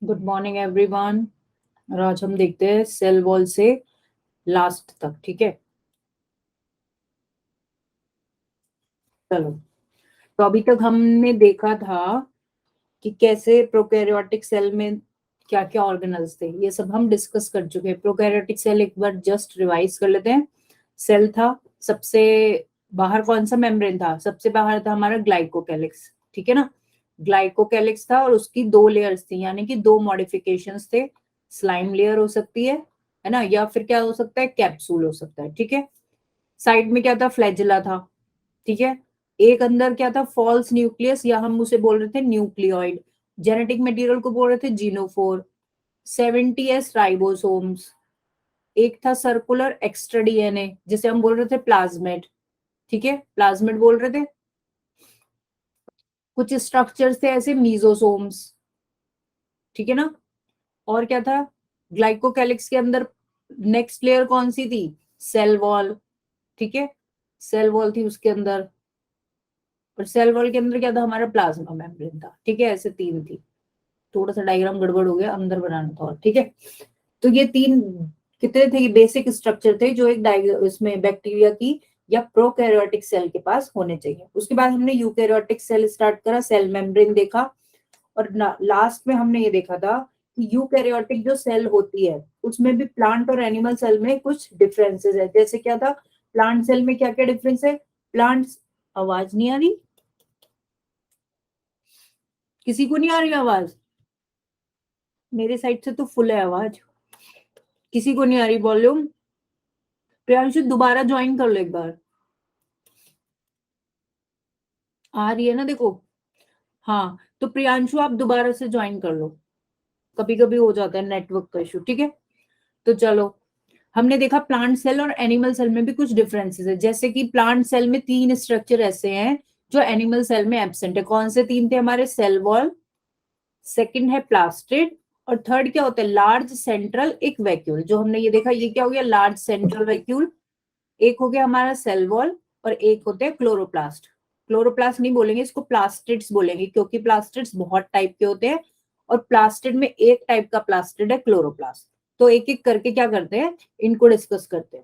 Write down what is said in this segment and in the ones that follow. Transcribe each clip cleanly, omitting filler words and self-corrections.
Good morning everyone. और आज हम देखते हैं सेल वॉल से लास्ट तक। ठीक है, चलो। तो अभी तक हमने देखा था कि कैसे प्रोकैरियोटिक सेल में क्या क्या ऑर्गेनल्स थे, ये सब हम डिस्कस कर चुके हैं। प्रोकैरियोटिक सेल एक बार जस्ट रिवाइज कर लेते हैं। सेल था, सबसे बाहर कौन सा मेम्ब्रेन था? सबसे बाहर था हमारा ग्लाइकोकैलिक्स, ठीक है ना। ग्लाइकोकैलिक्स था और उसकी दो लेयर्स थी, यानी कि दो मॉडिफिकेशंस थे। स्लाइम लेयर हो सकती है ना, या फिर क्या हो सकता है, कैप्सूल हो सकता है। ठीक है, साइड में क्या था? फ्लैजिला था। ठीक है, एक अंदर क्या था? फॉल्स न्यूक्लियस, या हम उसे बोल रहे थे न्यूक्लियोइड। जेनेटिक मटेरियल को बोल रहे थे जीनोफोर। 70s ribosomes. एक था सर्कुलर एक्स्ट्रा डीएनए, जिसे हम बोल रहे थे प्लाज्मेट। ठीक है, प्लाज्मेट बोल रहे थे। कुछ स्ट्रक्चर्स थे ऐसे, मीजोसोम्स। ठीक है ना। और क्या था? ग्लाइकोकैलिक्स के अंदर नेक्स्ट लेयर कौन सी थी? Cell wall. ठीक है, सेल वॉल थी उसके अंदर। और सेल वॉल के अंदर क्या था? हमारा प्लाज्मा मेम्ब्रेन था। ठीक है, ऐसे तीन थी। थोड़ा सा डायग्राम गड़बड़ हो गया, अंदर बनाना था। और ठीक है, तो ये तीन कितने थे? बेसिक स्ट्रक्चर थे जो एक इसमें बैक्टीरिया की या प्रोकैरियोटिक सेल के पास होने चाहिए। उसके बाद हमने यूकैरियोटिक सेल स्टार्ट करा, सेल मेम्ब्रेन देखा। और लास्ट में हमने ये देखा था कि यूकैरियोटिक जो सेल होती है उसमें भी प्लांट और एनिमल सेल में कुछ डिफरेंसेस है। जैसे क्या था? प्लांट सेल में क्या क्या डिफरेंस है? प्लांट्स, आवाज नहीं आ रही? किसी को नहीं आ रही आवाज? मेरे साइड से तो फुल है आवाज, किसी को नहीं आ रही वॉल्यूम? प्रियांशु दोबारा ज्वाइन कर लो एक बार। आ रही है ना? देखो, हाँ। तो प्रियांशु आप दोबारा से ज्वाइन कर लो, कभी कभी हो जाता है नेटवर्क का इशू। ठीक है, तो चलो। हमने देखा प्लांट सेल और एनिमल सेल में भी कुछ डिफरेंसेस है। जैसे कि प्लांट सेल में तीन स्ट्रक्चर ऐसे हैं जो एनिमल सेल में एब्सेंट है। कौन से तीन थे हमारे? सेल वॉल, सेकंड है प्लास्टिड, और थर्ड क्या होता है? लार्ज सेंट्रल एक वैक्यूल। जो हमने ये देखा, ये क्या हो गया? Large central vacuole. एक हो गया हमारा सेल वॉल, और एक होते हैं क्लोरोप्लास्ट। क्लोरोप्लास्ट नहीं बोलेंगे इसको, प्लास्टिड्स बोलेंगे, क्योंकि प्लास्टिड्स बहुत टाइप के होते हैं। और प्लास्टिड में एक टाइप का प्लास्टिड है, क्लोरोप्लास्ट। तो एक एक करके क्या करते हैं, इनको डिस्कस करते हैं।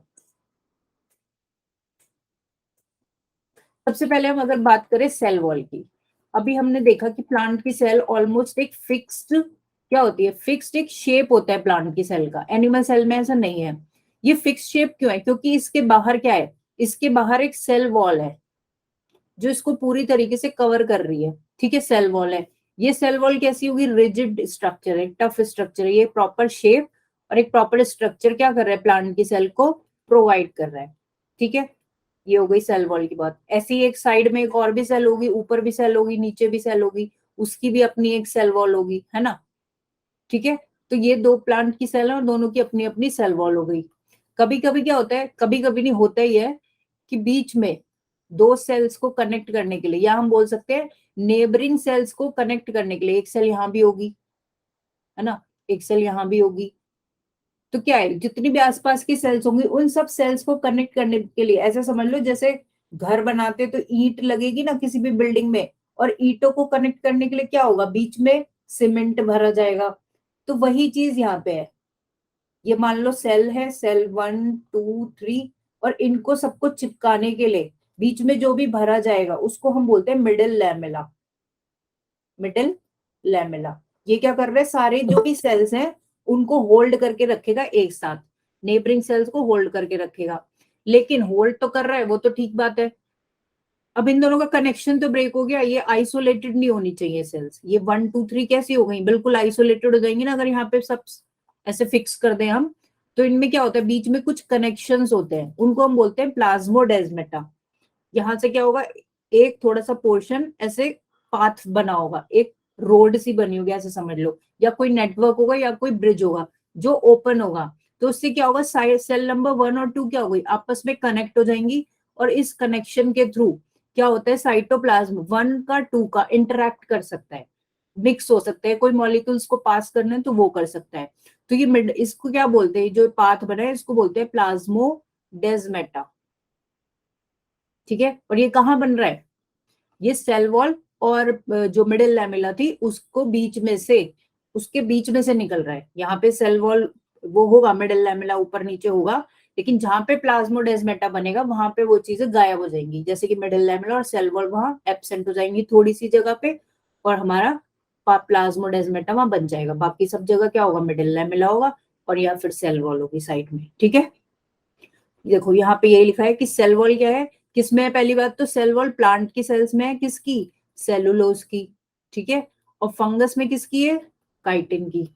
सबसे पहले हम अगर बात करें सेल वॉल की, अभी हमने देखा कि प्लांट की सेल ऑलमोस्ट एक फिक्स्ड क्या होती है? फिक्स्ड एक शेप होता है प्लांट की सेल का। एनिमल सेल में ऐसा नहीं है। ये फिक्स शेप क्यों है? क्योंकि इसके बाहर क्या है? इसके बाहर एक सेल वॉल है जो इसको पूरी तरीके से कवर कर रही है। ठीक है, सेल वॉल है। ये सेल वॉल कैसी होगी? रिजिड स्ट्रक्चर है, टफ स्ट्रक्चर है। ये प्रॉपर शेप और एक प्रॉपर स्ट्रक्चर क्या कर रहा है? प्लांट की सेल को प्रोवाइड कर रहा है। ठीक है, ये हो गई सेल वॉल की बात। ऐसी एक साइड में एक और भी सेल होगी, ऊपर भी सेल होगी, नीचे भी सेल होगी, उसकी भी अपनी एक सेल वॉल होगी, है ना। ठीक है, तो ये दो प्लांट की सेल है और दोनों की अपनी अपनी सेल वॉल हो गई। कभी कभी क्या होता है, कभी कभी नहीं होता ही है, कि बीच में दो सेल्स को कनेक्ट करने के लिए, या हम बोल सकते हैं नेबरिंग सेल्स को कनेक्ट करने के लिए, एक सेल यहाँ भी होगी, है ना, एक सेल यहाँ भी होगी। तो क्या है, जितनी भी आसपास की सेल्स होंगी उन सब सेल्स को कनेक्ट करने के लिए, ऐसा समझ लो जैसे घर बनाते तो ईंट लगेगी ना किसी भी बिल्डिंग में, और ईंटों को कनेक्ट करने के लिए क्या होगा? बीच में सीमेंट भरा जाएगा। तो वही चीज यहाँ पे है। ये मान लो सेल है, सेल 1 2 3, और इनको सबको चिपकाने के लिए बीच में जो भी भरा जाएगा उसको हम बोलते हैं मिडिल लैमेला। मिडिल लैमेला ये क्या कर रहे हैं? सारे जो भी सेल्स हैं उनको होल्ड करके रखेगा एक साथ, नेबरिंग सेल्स को होल्ड करके रखेगा। लेकिन होल्ड तो कर रहा है, वो तो ठीक बात है। अब इन दोनों का कनेक्शन तो ब्रेक हो गया, ये आइसोलेटेड नहीं होनी चाहिए सेल्स। ये 1 2 3 कैसी हो गई? बिल्कुल आइसोलेटेड हो जाएंगी ना अगर यहाँ पे सब ऐसे फिक्स कर दें हम। तो इनमें क्या होता है? बीच में कुछ कनेक्शंस होते हैं, उनको हम बोलते हैं प्लाज्मोडेस्मेटा। यहाँ से क्या होगा? एक थोड़ा सा पोर्शन ऐसे पाथ बना होगा, एक रोड सी बनी होगी, ऐसे समझ लो, या कोई नेटवर्क होगा या कोई ब्रिज होगा जो ओपन होगा। तो उससे क्या होगा? सेल नंबर 1 और 2 क्या होगी? आपस में कनेक्ट हो जाएंगी। और इस कनेक्शन के थ्रू क्या होता है? साइटोप्लाज्म 1 का 2 का इंटरैक्ट कर सकता है, मिक्स हो सकता है, कोई मॉलिक्यूल्स को पास करना है तो वो कर सकता है। तो ये इसको क्या बोलते हैं? जो पाथ बना है इसको बोलते हैं प्लाज्मोडेस्मेटा। ठीक है, और ये कहाँ बन रहा है? ये सेल वॉल और जो मिडिल लैमेला थी उसको बीच में से उसके बीच में से निकल रहा है। यहाँ पे सेल वॉल वो होगा, मिडिल लैमेला ऊपर नीचे होगा, लेकिन जहां पे प्लाज्मोडेस्माटा बनेगा वहां पे वो चीजें गायब हो जाएंगी, जैसे कि मिडिल लैमेला और सेल वॉल वहां एब्सेंट हो जाएंगी थोड़ी सी जगह पे, और हमारा प्लाज्मोडेस्माटा वहां बन जाएगा। बाकी सब जगह क्या होगा, मिडिल लैमेला होगा और या फिर सेल वॉल होगी साइड में। ठीक है, देखो यहाँ पे यही लिखा है कि सेल वॉल क्या है, किसमें है। पहली बात तो सेल वॉल प्लांट की सेल्स में है, किसकी, सेलुलोज की। ठीक है, और फंगस में किसकी है, काइटिन की।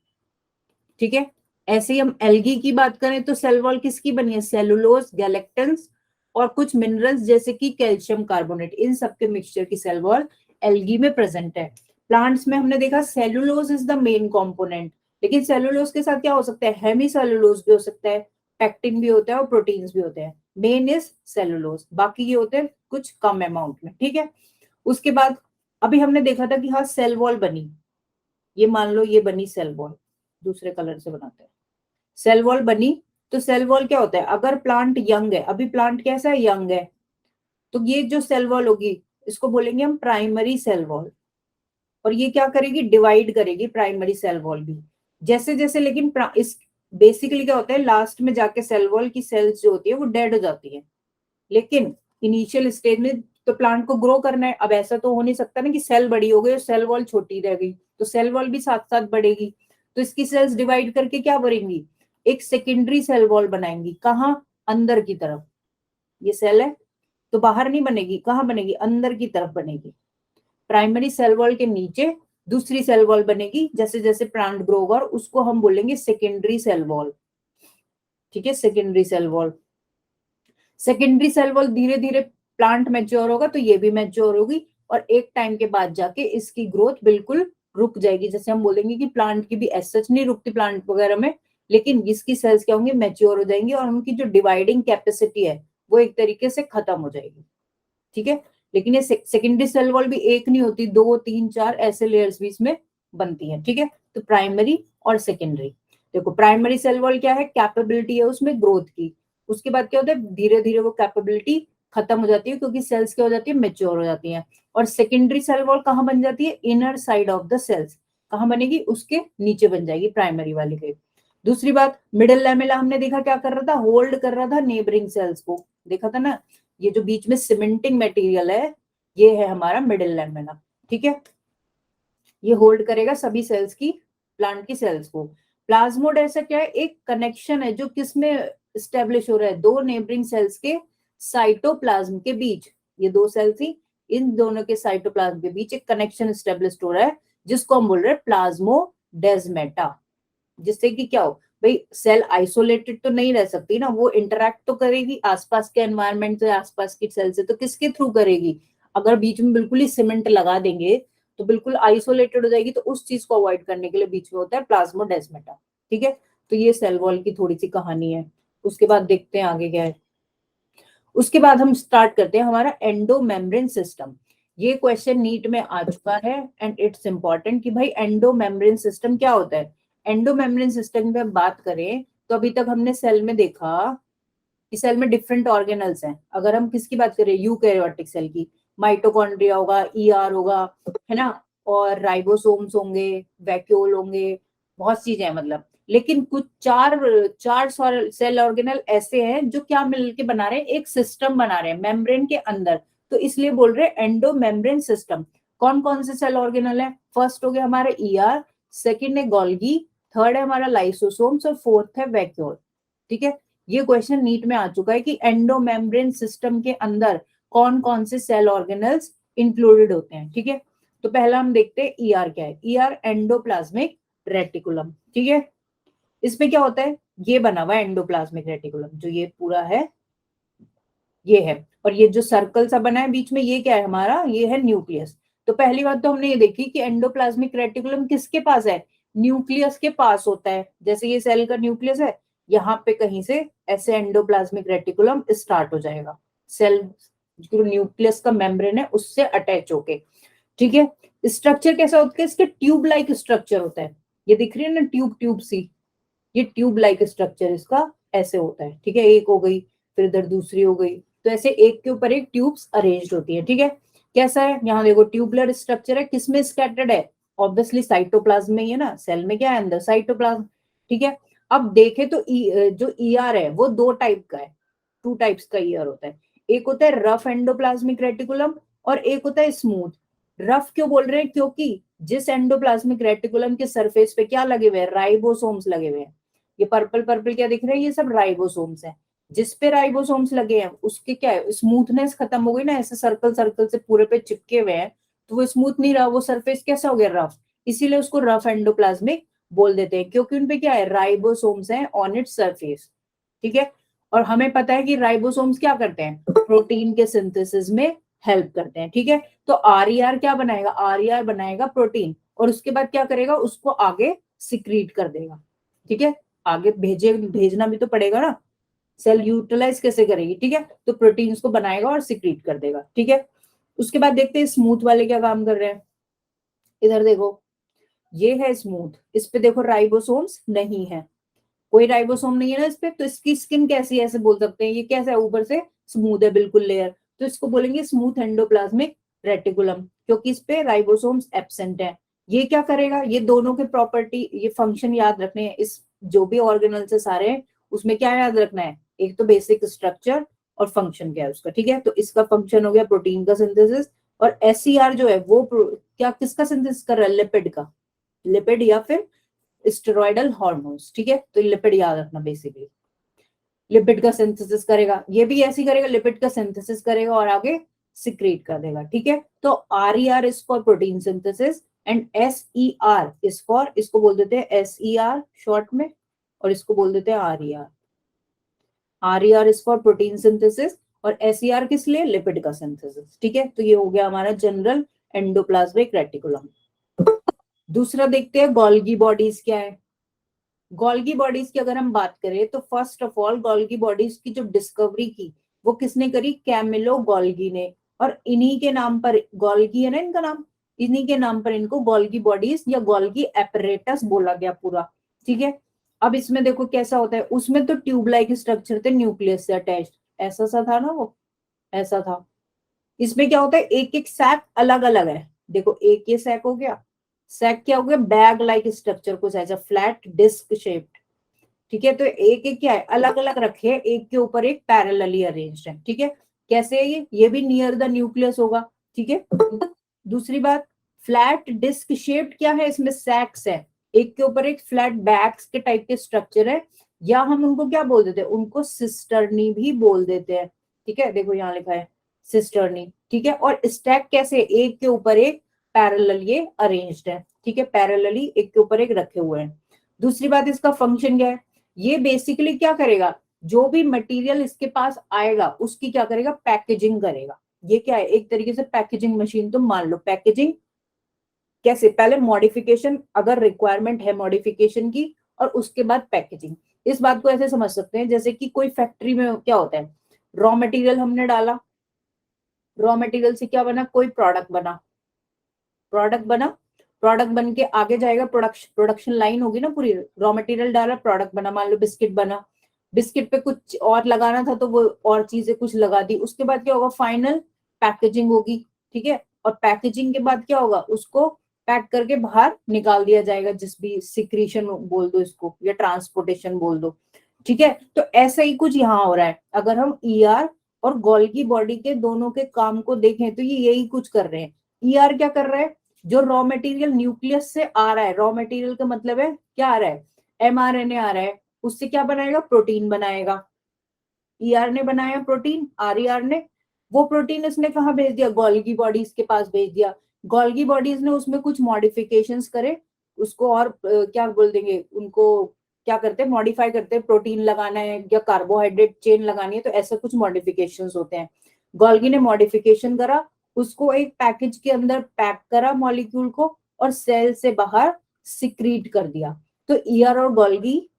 ठीक है, ऐसे ही हम एल्गी की बात करें तो सेल वॉल किसकी बनी है, सेलुलोज, गैलेक्टन्स और कुछ मिनरल्स जैसे कि कैल्शियम कार्बोनेट, इन सबके मिक्सचर की सेल वॉल एल्गी में प्रेजेंट है। प्लांट्स में हमने देखा cellulose is the main component, लेकिन सेलुलोज के साथ क्या हो सकता है, हेमी सेलुलोज भी हो सकता है, पैक्टिन भी होता है और प्रोटीन्स भी होते हैं। मेन इज सेलुलोज, बाकी ये होते हैं कुछ कम अमाउंट में। ठीक है, उसके बाद अभी हमने देखा था कि हाँ सेल वॉल बनी, ये मान लो ये बनी सेल वॉल, दूसरे कलर से बनाते हैं, सेल वॉल बनी। तो सेल वॉल क्या होता है, अगर प्लांट यंग है, अभी प्लांट कैसा है, यंग है, तो ये जो सेल वॉल होगी इसको बोलेंगे हम प्राइमरी सेल वॉल, और ये क्या करेगी, डिवाइड करेगी प्राइमरी सेल वॉल भी। जैसे जैसे लेकिन इस बेसिकली क्या होता है, लास्ट में जाके सेल वॉल की सेल्स जो होती है वो डेड हो जाती है, लेकिन इनिशियल स्टेज में तो प्लांट को ग्रो करना है। अब ऐसा तो हो नहीं सकता ना कि सेल बड़ी हो गई और सेल वॉल छोटी रह गई, तो सेल वॉल भी साथ साथ बढ़ेगी। तो इसकी सेल्स डिवाइड करके क्या बनेंगी, एक सेकेंडरी सेल वॉल बनाएंगी। कहाँ, अंदर की तरफ, ये सेल है तो बाहर नहीं बनेगी, कहाँ बनेगी, अंदर की तरफ बनेगी। प्राइमरी सेल वॉल के नीचे दूसरी सेल वॉल बनेगी, जैसे जैसे प्लांट ग्रो होगा, उसको हम बोलेंगे सेकेंडरी सेल वॉल। ठीक है, secondary cell wall, secondary cell wall धीरे धीरे प्लांट मैच्योर होगा तो ये भी मैच्योर होगी, और एक टाइम के बाद जाके इसकी ग्रोथ बिल्कुल रुक जाएगी। जैसे हम बोलेंगे कि प्लांट की भी एज सच नहीं रुकती प्लांट वगैरह में, लेकिन इसकी सेल्स क्या होंगी, मैच्योर हो जाएंगी और उनकी जो डिवाइडिंग कैपेसिटी है वो एक तरीके से खत्म हो जाएगी। ठीक है, लेकिन ये सेकेंडरी सेल वॉल भी एक नहीं होती, 2 3 4 ऐसे लेयर्स भी इसमें बनती है। ठीक है, तो प्राइमरी और सेकेंडरी, देखो प्राइमरी सेल वॉल क्या है, कैपेबिलिटी है उसमें ग्रोथ की। उसके बाद क्या होता है, धीरे धीरे वो कैपेबिलिटी खत्म हो जाती है क्योंकि सेल्स क्या हो जाती है, मेच्योर हो जाती है। और सेकेंडरी सेल वॉल कहाँ बन जाती है, inner side of the cells, कहाँ बनेगी, उसके नीचे बन जाएगी प्राइमरी वाली के। दूसरी बात, मिडिल लैमेला हमने देखा क्या कर रहा था, होल्ड कर रहा था नेबरिंग सेल्स को, देखा था ना, ये जो बीच में सीमेंटिंग मटेरियल है ये है हमारा मिडिल लैमेला। ठीक है, ये होल्ड करेगा सभी सेल्स की, प्लांट की सेल्स को। प्लाज्मोड ऐसा क्या है, एक कनेक्शन है जो किसमें स्टेब्लिश हो रहा है, दो नेबरिंग सेल्स के साइटोप्लाज्म के बीच, ये दो सेल्स थी, इन दोनों के साइटोप्लाज्म के बीच एक कनेक्शन स्टेब्लिश हो रहा है, जिसको हम बोल रहे हैं प्लाज्मोडेस्माटा। जिससे कि क्या हो भाई, सेल आइसोलेटेड तो नहीं रह सकती ना, वो इंटरैक्ट तो करेगी आसपास के एनवायरनमेंट से, आसपास की सेल से, तो किसके थ्रू करेगी, अगर बीच में बिल्कुल ही सीमेंट लगा देंगे तो बिल्कुल आइसोलेटेड हो जाएगी, तो उस चीज को अवॉइड करने के लिए बीच में होता है प्लाज्मोडेस्माटा। ठीक है, तो ये सेल वॉल की थोड़ी सी कहानी है। उसके बाद देखते हैं आगे क्या है। उसके बाद हम स्टार्ट करते हैं हमारा एंडोमेम्ब्रेन सिस्टम। ये क्वेश्चन नीट में आ चुका है एंड इट्स इंपॉर्टेंट कि भाई एंडोमेम्ब्रेन सिस्टम क्या होता है। एंडोमेम्ब्रेन सिस्टम में बात करें तो अभी तक हमने सेल में देखा कि सेल में डिफरेंट ऑर्गेनल्स हैं। अगर हम किसकी बात करें, यूकैरियोटिक सेल की, माइटोकॉन्ड्रिया होगा, ईआर होगा, है ना, और राइबोसोम्स होंगे, वैक्यूल होंगे, बहुत चीजें हैं मतलब। लेकिन कुछ चार चार सेल ऑर्गेनल ऐसे हैं जो क्या मिलके बना रहे हैं, एक सिस्टम बना रहे हैं मेम्ब्रेन के अंदर, तो इसलिए बोल रहे हैं एंडोमेम्ब्रेन सिस्टम। कौन कौन से सेल ऑर्गेनल है, फर्स्ट हो गया हमारा ईआर, सेकेंड है गोल्गी, थर्ड है हमारा लाइसोसोम्स और फोर्थ है वैक्यूल। ठीक है, ये क्वेश्चन नीट में आ चुका है कि एंडोमेम्ब्रेन सिस्टम के अंदर कौन कौन से सेल ऑर्गेनल्स इंक्लूडेड होते हैं। ठीक है, तो पहला हम देखते हैं ईआर क्या है, ईआर एंडोप्लाज्मिक रेटिकुलम। ठीक है, इसमें क्या होता है, ये बना हुआ है एंडोप्लाज्मिक रेटिकुलम, जो ये पूरा है ये है, और ये जो सर्कल सा बना है बीच में ये क्या है हमारा, ये है न्यूक्लियस। तो पहली बात तो हमने ये देखी कि एंडोप्लाज्मिक रेटिकुलम किसके पास है, न्यूक्लियस के पास होता है। जैसे ये सेल का न्यूक्लियस है, यहाँ पे कहीं से ऐसे एंडोप्लाज्मिक रेटिकुलम स्टार्ट हो जाएगा, सेल जो न्यूक्लियस का मेम्ब्रेन है उससे अटैच होके। ठीक है, स्ट्रक्चर कैसा होता है, इसके ट्यूब लाइक स्ट्रक्चर होता है, ये दिख रही है ना ट्यूब ट्यूब सी, ये ट्यूब लाइक स्ट्रक्चर इसका ऐसे होता है। ठीक है, एक हो गई, फिर इधर दूसरी हो गई, तो ऐसे एक के ऊपर एक ट्यूब्स अरेंज्ड होती है। ठीक है, कैसा है, यहाँ देखो ट्यूबुलर स्ट्रक्चर है, किसमें स्कैटर्ड है, ऑब्वियसली साइटोप्लाज्म में ही है ना, सेल में क्या है अंदर, साइटोप्लाज्म, ठीक है। अब देखे तो जो ईआर है वो दो टाइप का है, टू टाइप्स का ईआर होता है, एक होता है रफ एंडोप्लाज्मिक रेटिकुलम और एक होता है स्मूथ। रफ क्यों बोल रहे हैं, क्योंकि जिस एंडोप्लाज्मिक रेटिकुलम के सरफेस पे क्या लगे हुए हैं, राइबोसोम्स लगे हुए हैं, ये पर्पल पर्पल क्या दिख रहा है, ये सब राइबोसोम्स है। जिस पे राइबोसोम्स लगे हैं उसके क्या है, स्मूथनेस खत्म हो गई ना, ऐसे सर्कल सर्कल से पूरे पे चिपके हुए हैं, तो वो स्मूथ नहीं रहा, वो सरफेस कैसा हो गया, रफ, इसीलिए उसको रफ एंडोप्लाज्मिक बोल देते हैं, क्योंकि उनपे क्या है, राइबोसोम्स हैं ऑन इट्स सरफेस, ठीक है। और हमें पता है कि राइबोसोम्स क्या करते हैं, प्रोटीन के सिंथेसिस में हेल्प करते हैं, ठीक है। तो आरईआर क्या बनाएगा, आरईआर बनाएगा प्रोटीन, और उसके बाद क्या करेगा, उसको आगे सिक्रीट कर देगा, ठीक है। आगे भेजना भी तो पड़ेगा ना, सेल यूटिलाइज कैसे करेगी, ठीक है, तो प्रोटीन्स को बनाएगा और सिक्रीट कर देगा, ठीक है। उसके बाद देखते हैं स्मूथ वाले क्या काम कर रहे हैं। इधर देखो, ये है स्मूथ, इस पे देखो राइबोसोम्स नहीं है, कोई राइबोसोम नहीं है ना इस पे, तो इसकी स्किन कैसी है, ऐसे बोल सकते हैं, ये कैसा है, ऊपर से स्मूथ है बिल्कुल लेयर, तो इसको बोलेंगे स्मूथ एंडोप्लाज्मिक रेटिकुलम, क्योंकि इस पे राइबोसोम्स एब्सेंट है। ये क्या करेगा, ये दोनों के प्रॉपर्टी, ये फंक्शन याद रखने हैं, इस जो भी ऑर्गेनल से सारे, उसमें क्या याद रखना है, एक तो बेसिक स्ट्रक्चर और फंक्शन क्या है उसका, ठीक है। तो इसका फंक्शन हो गया प्रोटीन का सिंथेसिस, और एससीआर जो है वो क्या किसका सिंथेसिस कर रहा है, लिपिड का, लिपिड या फिर स्टेरॉइडल हार्मोन्स, ठीक है। तो लिपिड याद रखना, बेसिकली लिपिड का सिंथेसिस करेगा, ये भी ऐसे ही करेगा, लिपिड का सिंथेसिस करेगा और आगे सिक्रीट कर देगा, ठीक है। तो RER is for protein synthesis and SER is for, इसको बोल देते हैं एसईआर शॉर्ट में, और इसको बोल देते हैं RER. RER is for protein synthesis और एसईआर किस लिए, लिपिड का सिंथेसिस, ठीक है। तो ये हो गया हमारा जनरल एंडोप्लाज्मिक रेटिकुलम। दूसरा देखते हैं गोल्गी बॉडीज क्या है। गोल्गी बॉडीज की अगर हम बात करें तो first of all Golgi bodies की जो डिस्कवरी की वो किसने करी, कैमिलो गोल्गी ने, और इन्हीं के नाम पर, गोल्गी है ना इनका नाम, इन्हीं के नाम पर इनको गोल्गी बॉडीज या गोल्गी एपरेटस बोला गया पूरा, ठीक है। अब इसमें देखो कैसा होता है, उसमें तो ट्यूब लाइक स्ट्रक्चर थे न्यूक्लियस से अटैच्ड, ऐसा सा था ना वो, ऐसा था। इसमें क्या होता है, एक एक सैक अलग अलग है, देखो एक ये सैक हो गया, सैक क्या हो गया, बैग लाइक स्ट्रक्चर, कुछ ऐसा फ्लैट डिस्क शेप्ड, ठीक है। तो एक एक क्या है, अलग अलग रखे हैं, एक के ऊपर एक पैरेलली अरेंज्ड है, ठीक है। कैसे है ये भी नियर द न्यूक्लियस होगा, ठीक है। दूसरी बात, फ्लैट डिस्क शेप्ड क्या है, इसमें सैक्स है, एक के ऊपर एक फ्लैट बैग्स के टाइप के स्ट्रक्चर है, या हम उनको क्या बोल देते हैं, उनको सिस्टर्नी भी बोल देते हैं, ठीक है। देखो यहाँ लिखा है सिस्टर्नी, ठीक है। और स्टैक कैसे, एक के ऊपर एक पैरेलल ये अरेंज्ड है, ठीक है, पैरेलली एक के ऊपर एक रखे हुए हैं। दूसरी बात, इसका फंक्शन क्या है, ये बेसिकली क्या करेगा, जो भी मटेरियल इसके पास आएगा उसकी क्या करेगा, पैकेजिंग करेगा। ये क्या है, एक तरीके से पैकेजिंग मशीन, तो मान लो पैकेजिंग कैसे, पहले मॉडिफिकेशन, अगर रिक्वायरमेंट है मॉडिफिकेशन की, और उसके बाद पैकेजिंग। इस बात को ऐसे समझ सकते हैं जैसे कि कोई फैक्ट्री में क्या होता है, रॉ मटेरियल हमने डाला, रॉ मटेरियल से क्या बना, कोई प्रोडक्ट बना, प्रोडक्ट बना, प्रोडक्ट बन के आगे जाएगा, प्रोडक्शन लाइन होगी ना पूरी, रॉ मटेरियल डाला प्रोडक्ट बना, मान लो बिस्किट बना, बिस्किट पे कुछ और लगाना था तो वो और चीजें कुछ लगा दी, उसके बाद क्या होगा, फाइनल पैकेजिंग होगी, ठीक है। और पैकेजिंग के बाद क्या होगा, उसको पैक करके बाहर निकाल दिया जाएगा, जिस भी सिक्रीशन बोल दो इसको या ट्रांसपोर्टेशन बोल दो, ठीक है। तो ऐसा ही कुछ यहाँ हो रहा है, अगर हम ईआर और गोल्गी बॉडी के दोनों के काम को देखें तो ये यही कुछ कर रहे हैं। ईआर क्या कर रहा है, जो रॉ मटेरियल न्यूक्लियस से आ रहा है, रॉ मटेरियल का मतलब है क्या आ रहा है, एमआरएनए आ रहा है, उससे क्या बनाएगा, प्रोटीन बनाएगा। ईआर ने बनाया प्रोटीन, आरईआर ने, वो प्रोटीन इसने कहाँ भेज दिया, गोल्गी बॉडीज के पास भेज दिया, गोल्गी बॉडीज ने उसमें कुछ मॉडिफिकेशंस करे, उसको और क्या बोल देंगे उनको, क्या करते हैं, मॉडिफाई करते हैं, प्रोटीन लगाना है या कार्बोहाइड्रेट चेन लगानी है, तो ऐसे कुछ मॉडिफिकेशंस होते हैं। गोल्गी ने मॉडिफिकेशन करा, उसको एक पैकेज के अंदर पैक करा मॉलिक्यूल को, और सेल से बाहर सिक्रीट कर दिया। तो ईआर और गोल्गी,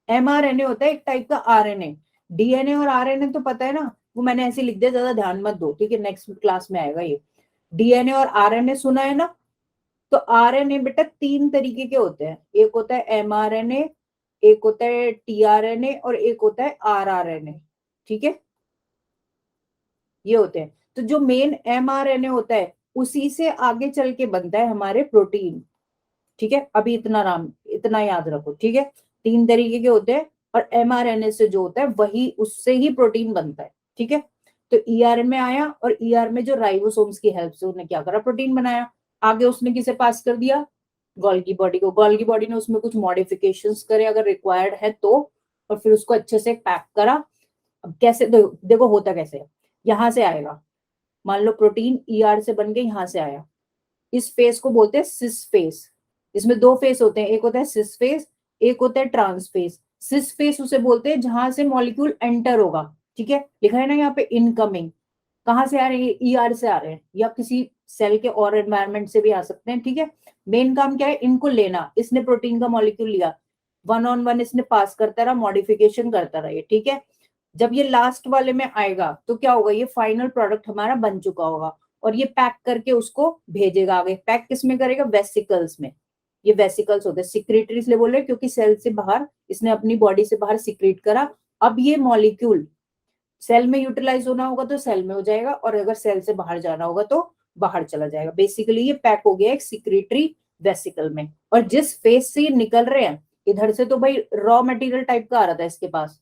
एमआरएनए होता है एक टाइप का आरएनए, डीएनए और आरएनए तो पता है ना, वो मैंने ऐसे लिख दिया, ज्यादा ध्यान मत दो, ठीक है, नेक्स्ट क्लास में आएगा ये। डीएनए और आरएनए सुना है ना, तो आरएनए बेटा तीन तरीके के होते हैं, एक होता है एमआरएनए, एक होता है टीआरएनए और एक होता है आरआरएनए, ठीक है, ये होते हैं। तो जो मेन एमआरएनए होता है उसी से आगे चल के बनता है हमारे प्रोटीन। ठीक है, अभी इतना याद रखो। ठीक है, 3 तरीके के होते हैं और mRNA से जो होता है वही उससे ही प्रोटीन बनता है। ठीक है, तो ER में आया और ER में जो राइबोसोम्स की हेल्प से उन्होंने क्या करा, प्रोटीन बनाया। आगे उसने किसे पास कर दिया, गोल्गी बॉडी को। गोल्गी बॉडी ने उसमें कुछ मॉडिफिकेशंस करे अगर रिक्वायर्ड है तो, और फिर उसको अच्छे से पैक करा। अब कैसे, देखो होता कैसे है, यहां से आएगा, मान लो प्रोटीन ER से बन के यहां से आया, इस फेस को बोलते हैं सिस फेस। इसमें 2 फेस होते हैं, एक होता है सिस फेस, एक होता है ट्रांस फेस। सिस फेस उसे बोलते हैं जहां से मॉलिक्यूल एंटर होगा। ठीक है, लिखा है ना यहाँ पे इनकमिंग, कहाँ से आ रहे हैं, ER से आ रहे हैं या किसी सेल के और एनवायरमेंट से भी आ सकते हैं। ठीक है, मेन काम क्या है, इनको लेना। इसने प्रोटीन का मॉलिक्यूल लिया, 1 on 1 इसने पास करता रहा, मॉडिफिकेशन करता रहा ये। ठीक है, जब ये लास्ट वाले में आएगा तो क्या होगा, ये फाइनल प्रोडक्ट हमारा बन चुका होगा और ये पैक करके उसको भेजेगा आगे। पैक किस में करेगा, वेसिकल्स में। ये वेसिकल्स होते हैं, सिक्रेटरी इसलिए बोल रहे हैं क्योंकि सेल से बाहर इसने अपनी बॉडी से बाहर सिक्रेट करा। अब ये मॉलिक्यूल सेल में यूटिलाइज होना होगा तो सेल में हो जाएगा, और अगर सेल से बाहर जाना होगा तो बाहर चला जाएगा। बेसिकली ये पैक हो गया एक सिक्रेटरी वेसिकल में। और जिस फेस से ये निकल रहे हैं, इधर से तो भाई रॉ मटेरियल टाइप का आ रहा था इसके पास,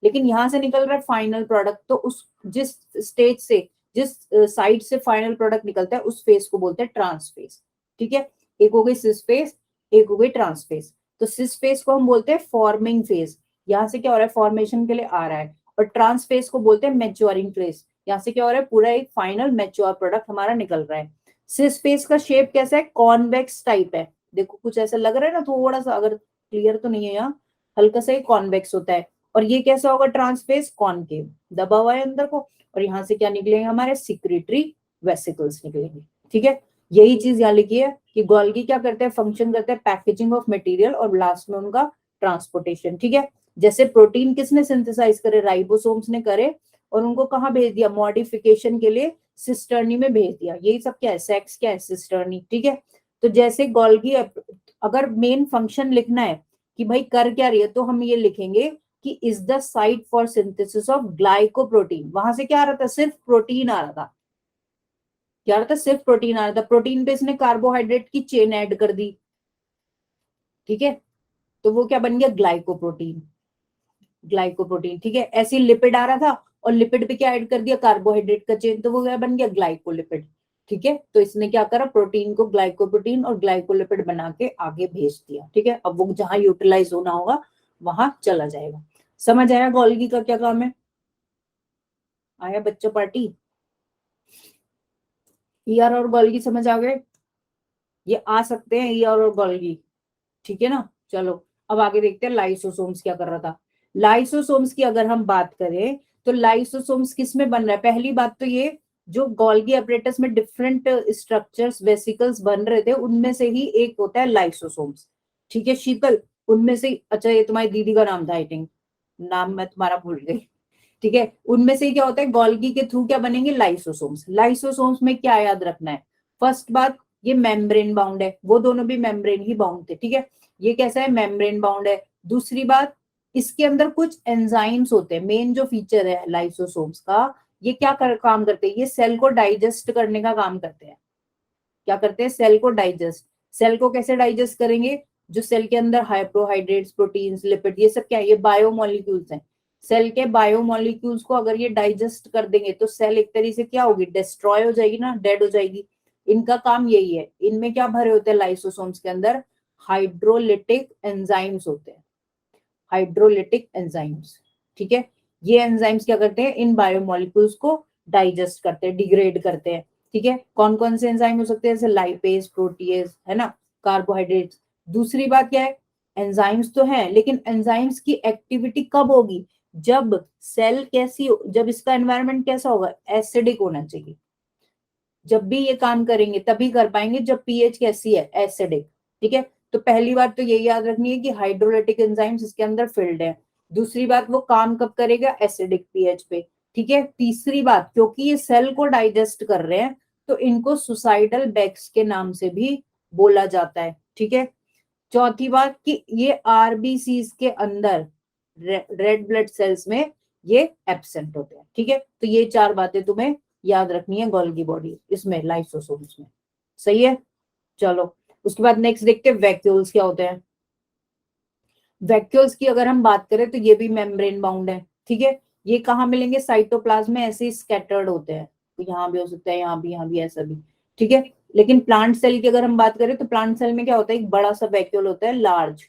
लेकिन यहां से निकल रहा है फाइनल प्रोडक्ट। तो उस जिस स्टेज से, जिस साइड से फाइनल प्रोडक्ट निकलता है उस फेस को बोलते हैं ट्रांस फेस। ठीक है, एक हो गई सिस फेस, एक हो गई ट्रांस फेस। तो सिस फेस को हम बोलते हैं फॉर्मिंग फेस, यहाँ से क्या हो रहा है, फॉर्मेशन के लिए आ रहा है। और ट्रांस फेस को बोलते हैं मैच्योरिंग फेस, यहाँ से क्या हो रहा है, पूरा एक फाइनल मैच्योर प्रोडक्ट हमारा निकल रहा है। सिस फेस का शेप कैसा है, कॉन्वेक्स टाइप है। देखो कुछ ऐसा लग रहा है ना, थोड़ा सा, अगर क्लियर तो नहीं है यहाँ, हल्का सा ही कॉन्वेक्स होता है। और ये कैसा होगा, ट्रांसफेस कॉनकेव, दबा हुआ है अंदर को। और यहाँ से क्या निकलेंगे, हमारे सिक्रेटरी वेसिकल्स निकलेंगे। ठीक है, यही चीज यहाँ लिखी है कि गोल्गी क्या करते हैं, फंक्शन करते हैं पैकेजिंग ऑफ मटेरियल और लास्ट में उनका ट्रांसपोर्टेशन। ठीक है, जैसे प्रोटीन किसने सिंथेसाइज करे, राइबोसोम्स ने करे, और उनको कहाँ भेज दिया, मॉडिफिकेशन के लिए सिस्टर्नी में भेज दिया। यही सब क्या है, सेक्स क्या है, सिस्टर्नी। ठीक है, तो जैसे गोल्गी, अगर मेन फंक्शन लिखना है कि भाई कर क्या रही है, तो हम ये लिखेंगे कि is the site for synthesis of glycoprotein. वहां से क्या आ रहा था, सिर्फ प्रोटीन आ रहा था। क्या आ रहा था, सिर्फ प्रोटीन आ रहा था। प्रोटीन पे इसने कार्बोहाइड्रेट की चेन ऐड कर दी। ठीक है, तो वो क्या बन गया, ग्लाइकोप्रोटीन। ग्लाइकोप्रोटीन। ठीक है, ऐसे लिपिड आ रहा था और लिपिड पे क्या ऐड कर दिया, कार्बोहाइड्रेट का चेन, तो वो क्या बन गया, ग्लाइकोलिपिड। ठीक है, तो इसने क्या करा, प्रोटीन को ग्लाइकोप्रोटीन और ग्लाइकोलिपिड बना के आगे भेज दिया। ठीक है, अब वो जहां यूटिलाइज होना होगा वहां चला जाएगा। समझ आया गोल्गी का क्या काम है, आया बच्चों पार्टी। ER और गोल्गी समझ आ गए, ये आ सकते हैं ER और गोल्गी। ठीक है ना, चलो अब आगे देखते हैं लाइसोसोम्स क्या कर रहा था। लाइसोसोम्स की अगर हम बात करें तो लाइसोसोम्स किस में बन रहा है, पहली बात तो ये जो गोल्गी अपरेटस में डिफरेंट स्ट्रक्चर्स वेसिकल्स बन रहे थे उनमें से ही एक होता है लाइसोसोम्स। ठीक है शीतल, उनमें से, अच्छा ये तुम्हारी दीदी का नाम था आई थिंक, नाम मैं तुम्हारा भूल गई। ठीक है, उनमें से क्या होता है, गोल्गी के थ्रू क्या बनेंगे, लाइसोसोम्स। लाइसोसोम्स में क्या याद रखना है, फर्स्ट बात ये मेम्ब्रेन बाउंड है, वो दोनों भी मेम्ब्रेन ही बाउंड थे। ठीक है, ये कैसा है, मेम्ब्रेन बाउंड है। दूसरी बात, इसके अंदर कुछ एंजाइम्स होते हैं। मेन जो फीचर है लाइसोसोम्स का, ये क्या काम करते हैं, ये सेल को डाइजेस्ट करने का काम करते हैं। क्या करते हैं, सेल को डाइजेस्ट। सेल को कैसे डाइजेस्ट करेंगे, जो सेल के अंदर हाइड्रोहाइड्रेट्स, प्रोटीन्स, लिपिड, ये सब क्या है, ये बायोमोलिक्यूल्स हैं। सेल के बायोमोलिक्यूल्स को अगर ये डाइजेस्ट कर देंगे तो सेल एक तरीके से क्या होगी, डिस्ट्रॉय हो जाएगी ना, डेड हो जाएगी। इनका काम यही है। इनमें क्या भरे होते हैं लाइसोसोम्स के अंदर, हाइड्रोलिटिक एंजाइम्स होते हैं, हाइड्रोलिटिक एंजाइम्स। ठीक है, ये एंजाइम्स क्या करते हैं, इन बायोमोलिक्यूल्स को डाइजेस्ट करते हैं, डिग्रेड करते हैं। ठीक है, कौन कौन से एंजाइम हो सकते हैं, जैसे लाइपेज, प्रोटीएज, है ना, कार्बोहाइड्रेट्स। दूसरी बात क्या है, एंजाइम्स तो हैं लेकिन एंजाइम्स की एक्टिविटी कब होगी, जब सेल कैसी, जब इसका एनवायरनमेंट कैसा होगा, एसिडिक होना चाहिए। जब भी ये काम करेंगे तभी कर पाएंगे जब पीएच कैसी है, एसिडिक। ठीक है, तो पहली बात तो ये याद रखनी है कि हाइड्रोलाइटिक एंजाइम्स इसके अंदर फिल्ड है। दूसरी बात, वो काम कब करेगा, एसिडिक पीएच पे। ठीक है, तीसरी बात, क्योंकि ये सेल को डाइजेस्ट कर रहे हैं तो इनको सुसाइडल बैग्स के नाम से भी बोला जाता है। ठीक है, चौथी बात कि ये आरबीसी के अंदर, रेड ब्लड सेल्स में ये एब्सेंट होते हैं। ठीक है, तो ये 4 बातें तुम्हें याद रखनी है गोल्गी बॉडी इसमें, लाइसोसोम्स में। सही है, चलो उसके बाद नेक्स्ट देखते हैं वैक्यूल्स क्या होते हैं। वैक्यूल्स की अगर हम बात करें तो ये भी मेम्ब्रेन बाउंड है, ठीक है। ये कहाँ मिलेंगे, साइटोप्लाज्म में ऐसे स्कैटर्ड होते हैं, तो यहाँ भी हो सकता है, यहाँ भी ऐसा भी, ठीक है। लेकिन प्लांट सेल की अगर हम बात करें तो प्लांट सेल में क्या होता है, एक बड़ा सा वैक्यूल होता है, लार्ज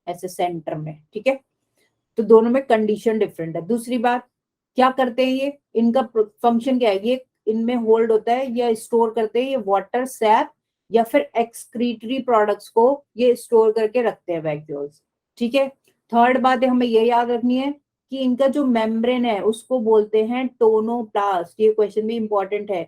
ऐसे सेंटर में, ठीक है। तो दोनों में कंडीशन डिफरेंट है। दूसरी बात, क्या करते हैं ये, इनका फंक्शन क्या है, ये इनमें होल्ड होता है या स्टोर करते हैं ये वाटर, सैप या फिर एक्सक्रीटरी प्रोडक्ट्स को ये स्टोर करके रखते हैं वैक्यूल्स, ठीक है। थर्ड बात है हमें ये याद रखनी है कि इनका जो मेम्ब्रेन है उसको बोलते हैं टोनोप्लास्ट। ये क्वेश्चन भी इंपॉर्टेंट है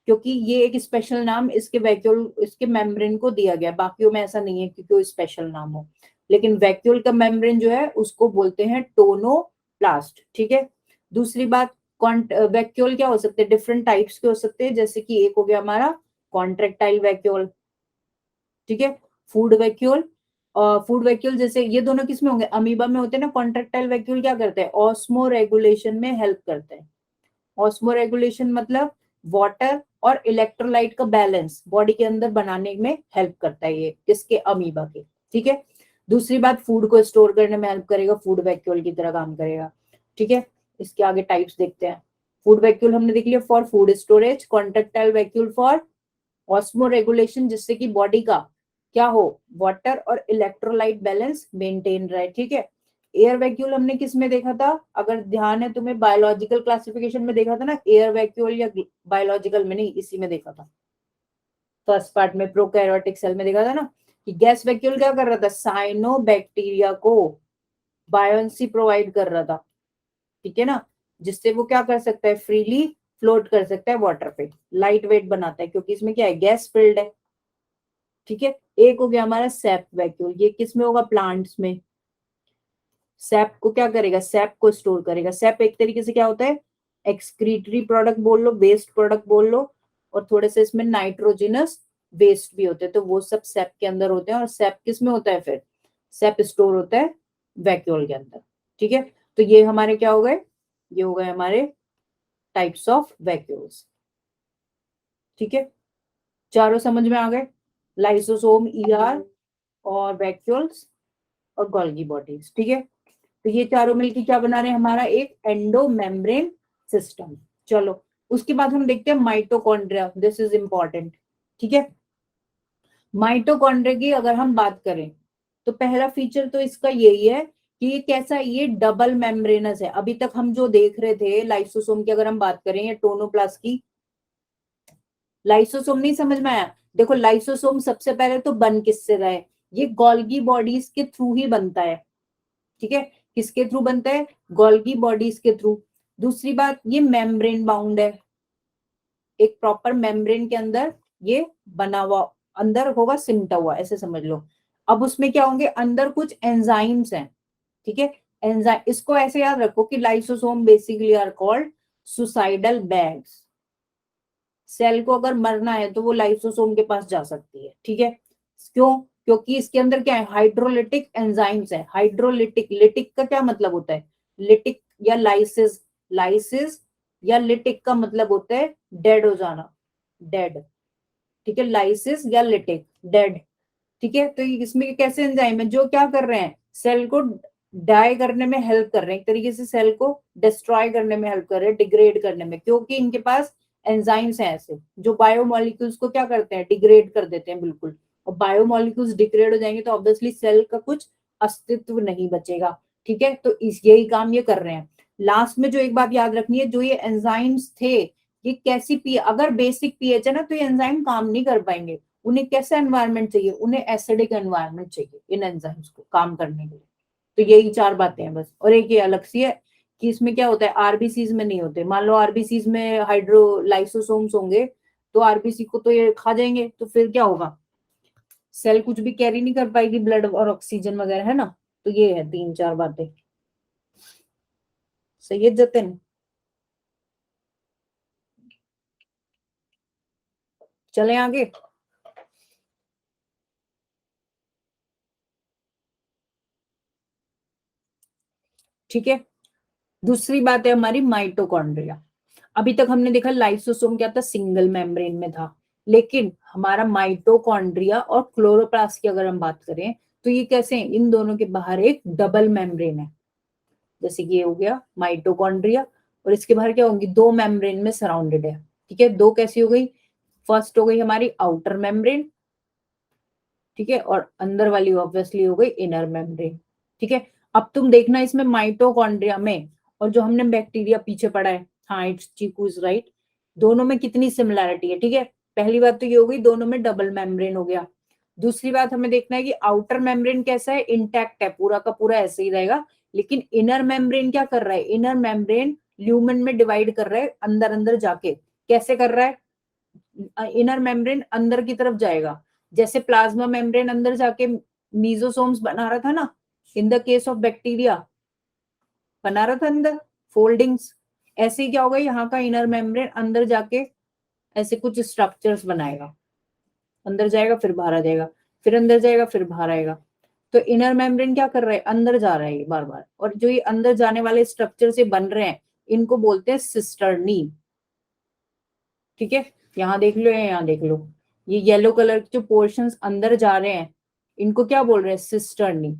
क्योंकि ये एक स्पेशल नाम इसके वैक्यूल, इसके मेम्ब्रेन को दिया गया, बाकियों में ऐसा नहीं है कि कोई स्पेशल नाम हो, लेकिन वैक्यूल का मेम्ब्रेन जो है उसको बोलते हैं टोनोप्लास्ट, ठीक है। दूसरी बात, वैक्यूल क्या हो सकते हैं, डिफरेंट टाइप्स के हो सकते हैं, जैसे कि एक हो गया हमारा कॉन्ट्रेक्टाइल वैक्यूल, ठीक है, फूड वैक्यूल। फूड वैक्यूल जैसे ये दोनों किस में होंगे, अमीबा में होते हैं ना। कॉन्ट्रेक्टाइल वैक्यूल क्या करते हैं, ऑस्मो रेगुलेशन में हेल्प करते हैं। ऑस्मो रेगुलेशन मतलब वाटर और इलेक्ट्रोलाइट का बैलेंस बॉडी के अंदर बनाने में हेल्प करता है ये, किसके, अमीबा के, ठीक है। दूसरी बात, फूड को स्टोर करने में हेल्प करेगा, फूड वैक्यूल की तरह काम करेगा, ठीक है। इसके आगे टाइप्स देखते हैं। फूड वैक्यूल हमने देख लिया for food storage, contractile vacuole for osmo regulation जिससे कि बॉडी का क्या हो, वाटर और इलेक्ट्रोलाइट बैलेंस मेंटेन रहे, ठीक है। एयर वैक्यूल हमने किस में देखा था, अगर ध्यान है तुम्हें, बायोलॉजिकल क्लासिफिकेशन में देखा था ना, एयर वैक्यूल या बायोलॉजिकल में नहीं, इसी में देखा था, फर्स्ट पार्ट में प्रोकैरियोटिक सेल में देखा था ना, कि गैस वैक्यूल क्या कर रहा था, साइनोबैक्टीरिया को बायोन्सी प्रोवाइड कर रहा था, ठीक है ना, जिससे वो क्या कर सकता है, फ्रीली फ्लोट कर सकता है वाटर पे, लाइट वेट बनाता है क्योंकि इसमें क्या है, गैस फिल्ड है, ठीक है। एक हो गया हमारा सैप वैक्यूल, ये किस में होगा, प्लांट्स में। सैप को क्या करेगा, सैप को स्टोर करेगा। सैप एक तरीके से क्या होता है, एक्सक्रीटरी प्रोडक्ट बोल लो, वेस्ट प्रोडक्ट बोल लो, और थोड़े से इसमें नाइट्रोजिनस वेस्ट भी होते हैं, तो वो सब सैप के अंदर होते हैं। और सैप किस में होता है, फिर सैप स्टोर होता है वैक्यूल के अंदर, ठीक है। तो ये हमारे क्या हो गए, ये हो गए हमारे टाइप्स ऑफ वैक्यूल्स, ठीक है। चारों समझ में आ गए, लाइसोसोम, ईआर और वैक्यूल्स और गोल्गी बॉडीज, ठीक है। तो ये चारों मिलकर क्या बना रहे हैं, हमारा एक एंडो मेम्ब्रेन सिस्टम। चलो उसके बाद हम देखते हैं माइटोकॉन्ड्रिया, दिस इज इंपॉर्टेंट, ठीक है। माइटोकॉन्ड्रिया की अगर हम बात करें तो पहला फीचर तो इसका यही है कि ये कैसा है, ये डबल मेम्ब्रेनस है। अभी तक हम जो देख रहे थे लाइसोसोम की अगर हम बात करें या टोनोप्लास्ट की, लाइसोसोम नहीं समझ में आया, देखो लाइसोसोम सबसे पहले तो बन किससे रहा है, ये गोल्गी बॉडीज के थ्रू ही बनता है, ठीक है। किसके थ्रू बनता है, गोल्गी बॉडीज के थ्रू। दूसरी बात, ये मेम्ब्रेन बाउंड है, एक प्रॉपर मेम्ब्रेन के अंदर ये बना हुआ, अंदर होगा सिमटा हुआ, ऐसे समझ लो। अब उसमें क्या होंगे, अंदर कुछ एंजाइम्स हैं, ठीक है। एंजाइम, इसको ऐसे याद रखो कि lysosome basically are called suicidal bags. Cell को अगर मरना है तो वो लाइसोसोम के पास जा सकती है, ठीक है। क्यों, क्योंकि इसके अंदर क्या है, हाइड्रोलिटिक एंजाइम्स है। हाइड्रोलिटिक, लिटिक का क्या मतलब होता है, लिटिक या लाइसिस, लाइसिस या लिटिक का मतलब होता है डेड हो जाना, डेड, ठीक है। लाइसिस या लिटिक, डेड, ठीक है। तो इसमें कैसे एंजाइम है जो क्या कर रहे हैं, सेल को डाई करने में हेल्प कर रहे हैं, एक तरीके से सेल को डिस्ट्रॉय करने में हेल्प कर रहे हैं, डिग्रेड करने में, क्योंकि इनके पास एंजाइम्स हैं ऐसे जो बायोमोलिक्यूल्स को क्या करते हैं, डिग्रेड कर देते हैं बिल्कुल। और बायोमोलिक्यूल्स डिग्रेड हो जाएंगे तो ऑब्वियसली सेल का कुछ अस्तित्व नहीं बचेगा, ठीक है। तो इस यही काम ये कर रहे हैं। लास्ट में जो एक बात याद रखनी है, जो ये एंजाइम्स थे, ये कैसी पी, अगर बेसिक पीएच है ना तो ये एंजाइम काम नहीं कर पाएंगे। उन्हें कैसा एनवायरनमेंट चाहिए, उन्हें एसिडिक एनवायरनमेंट चाहिए इन एंजाइम्स को काम करने के लिए। तो यही चार बातें हैं बस। और एक ये अलग सी है कि इसमें क्या होता है, आरबीसीज में नहीं होते। मान लो आरबीसीज में हाइड्रोलाइसोसोम्स होंगे तो आरबीसी को तो ये खा जाएंगे, तो फिर क्या होगा, सेल कुछ भी कैरी नहीं कर पाएगी, ब्लड और ऑक्सीजन वगैरह, है ना। तो ये है तीन चार बातें। सही है जतिन, चले आगे। ठीक है, दूसरी बात है हमारी माइटोकॉन्ड्रिया। अभी तक हमने देखा लाइसोसोम क्या था, सिंगल मेम्ब्रेन में था, लेकिन हमारा माइटोकॉन्ड्रिया और क्लोरोप्लास्ट की अगर हम बात करें तो ये कैसे हैं, इन दोनों के बाहर एक डबल मेम्ब्रेन है। जैसे कि ये हो गया माइटोकॉन्ड्रिया और इसके बाहर क्या होंगी, दो मेम्ब्रेन में सराउंडेड है। ठीक है, दो कैसी हो गई, फर्स्ट हो गई हमारी आउटर मेम्ब्रेन, ठीक है, और अंदर वाली ऑब्वियसली हो गई इनर मेम्ब्रेन। ठीक है, अब तुम देखना इसमें माइटोकॉन्ड्रिया में और जो हमने बैक्टीरिया पीछे पढ़ा है, हाँ इट्स चीकू इज राइट, दोनों में कितनी सिमिलैरिटी है। ठीक है, पहली बात तो ये हो गई, दोनों में डबल मेम्ब्रेन हो गया। दूसरी बात हमें देखना है कि आउटर मेम्ब्रेन कैसा है, इंटैक्ट है, पूरा का पूरा ऐसे ही रहेगा, लेकिन इनर मेम्ब्रेन क्या कर रहा है, इनर मेम्ब्रेन ल्यूमेन में डिवाइड कर रहा है अंदर अंदर जाके। कैसे कर रहा है, इनर मेम्ब्रेन अंदर की तरफ जाएगा, जैसे प्लाज्मा मेम्ब्रेन अंदर जाके मीजोसोम्स बना रहा था ना, in the case of bacteria बना रहा था अंदर फोल्डिंग्स, ऐसे ही क्या होगा, यहाँ का इनर मेम्ब्रेन अंदर जाके ऐसे कुछ स्ट्रक्चर्स बनाएगा, अंदर जाएगा फिर बाहर आ जाएगा, फिर अंदर जाएगा फिर बाहर आएगा। तो इनर मेम्ब्रेन क्या कर रहा है, अंदर जा रहा है बार बार, और जो ये अंदर जाने वाले स्ट्रक्चर से बन रहे हैं इनको बोलते हैं सिस्टर्नी। ठीक है, यहाँ देख लो या यहाँ देख लो, ये येलो कलर के जो पोर्शंस अंदर जा रहे हैं इनको क्या बोल रहे हैं, सिस्टर्नी।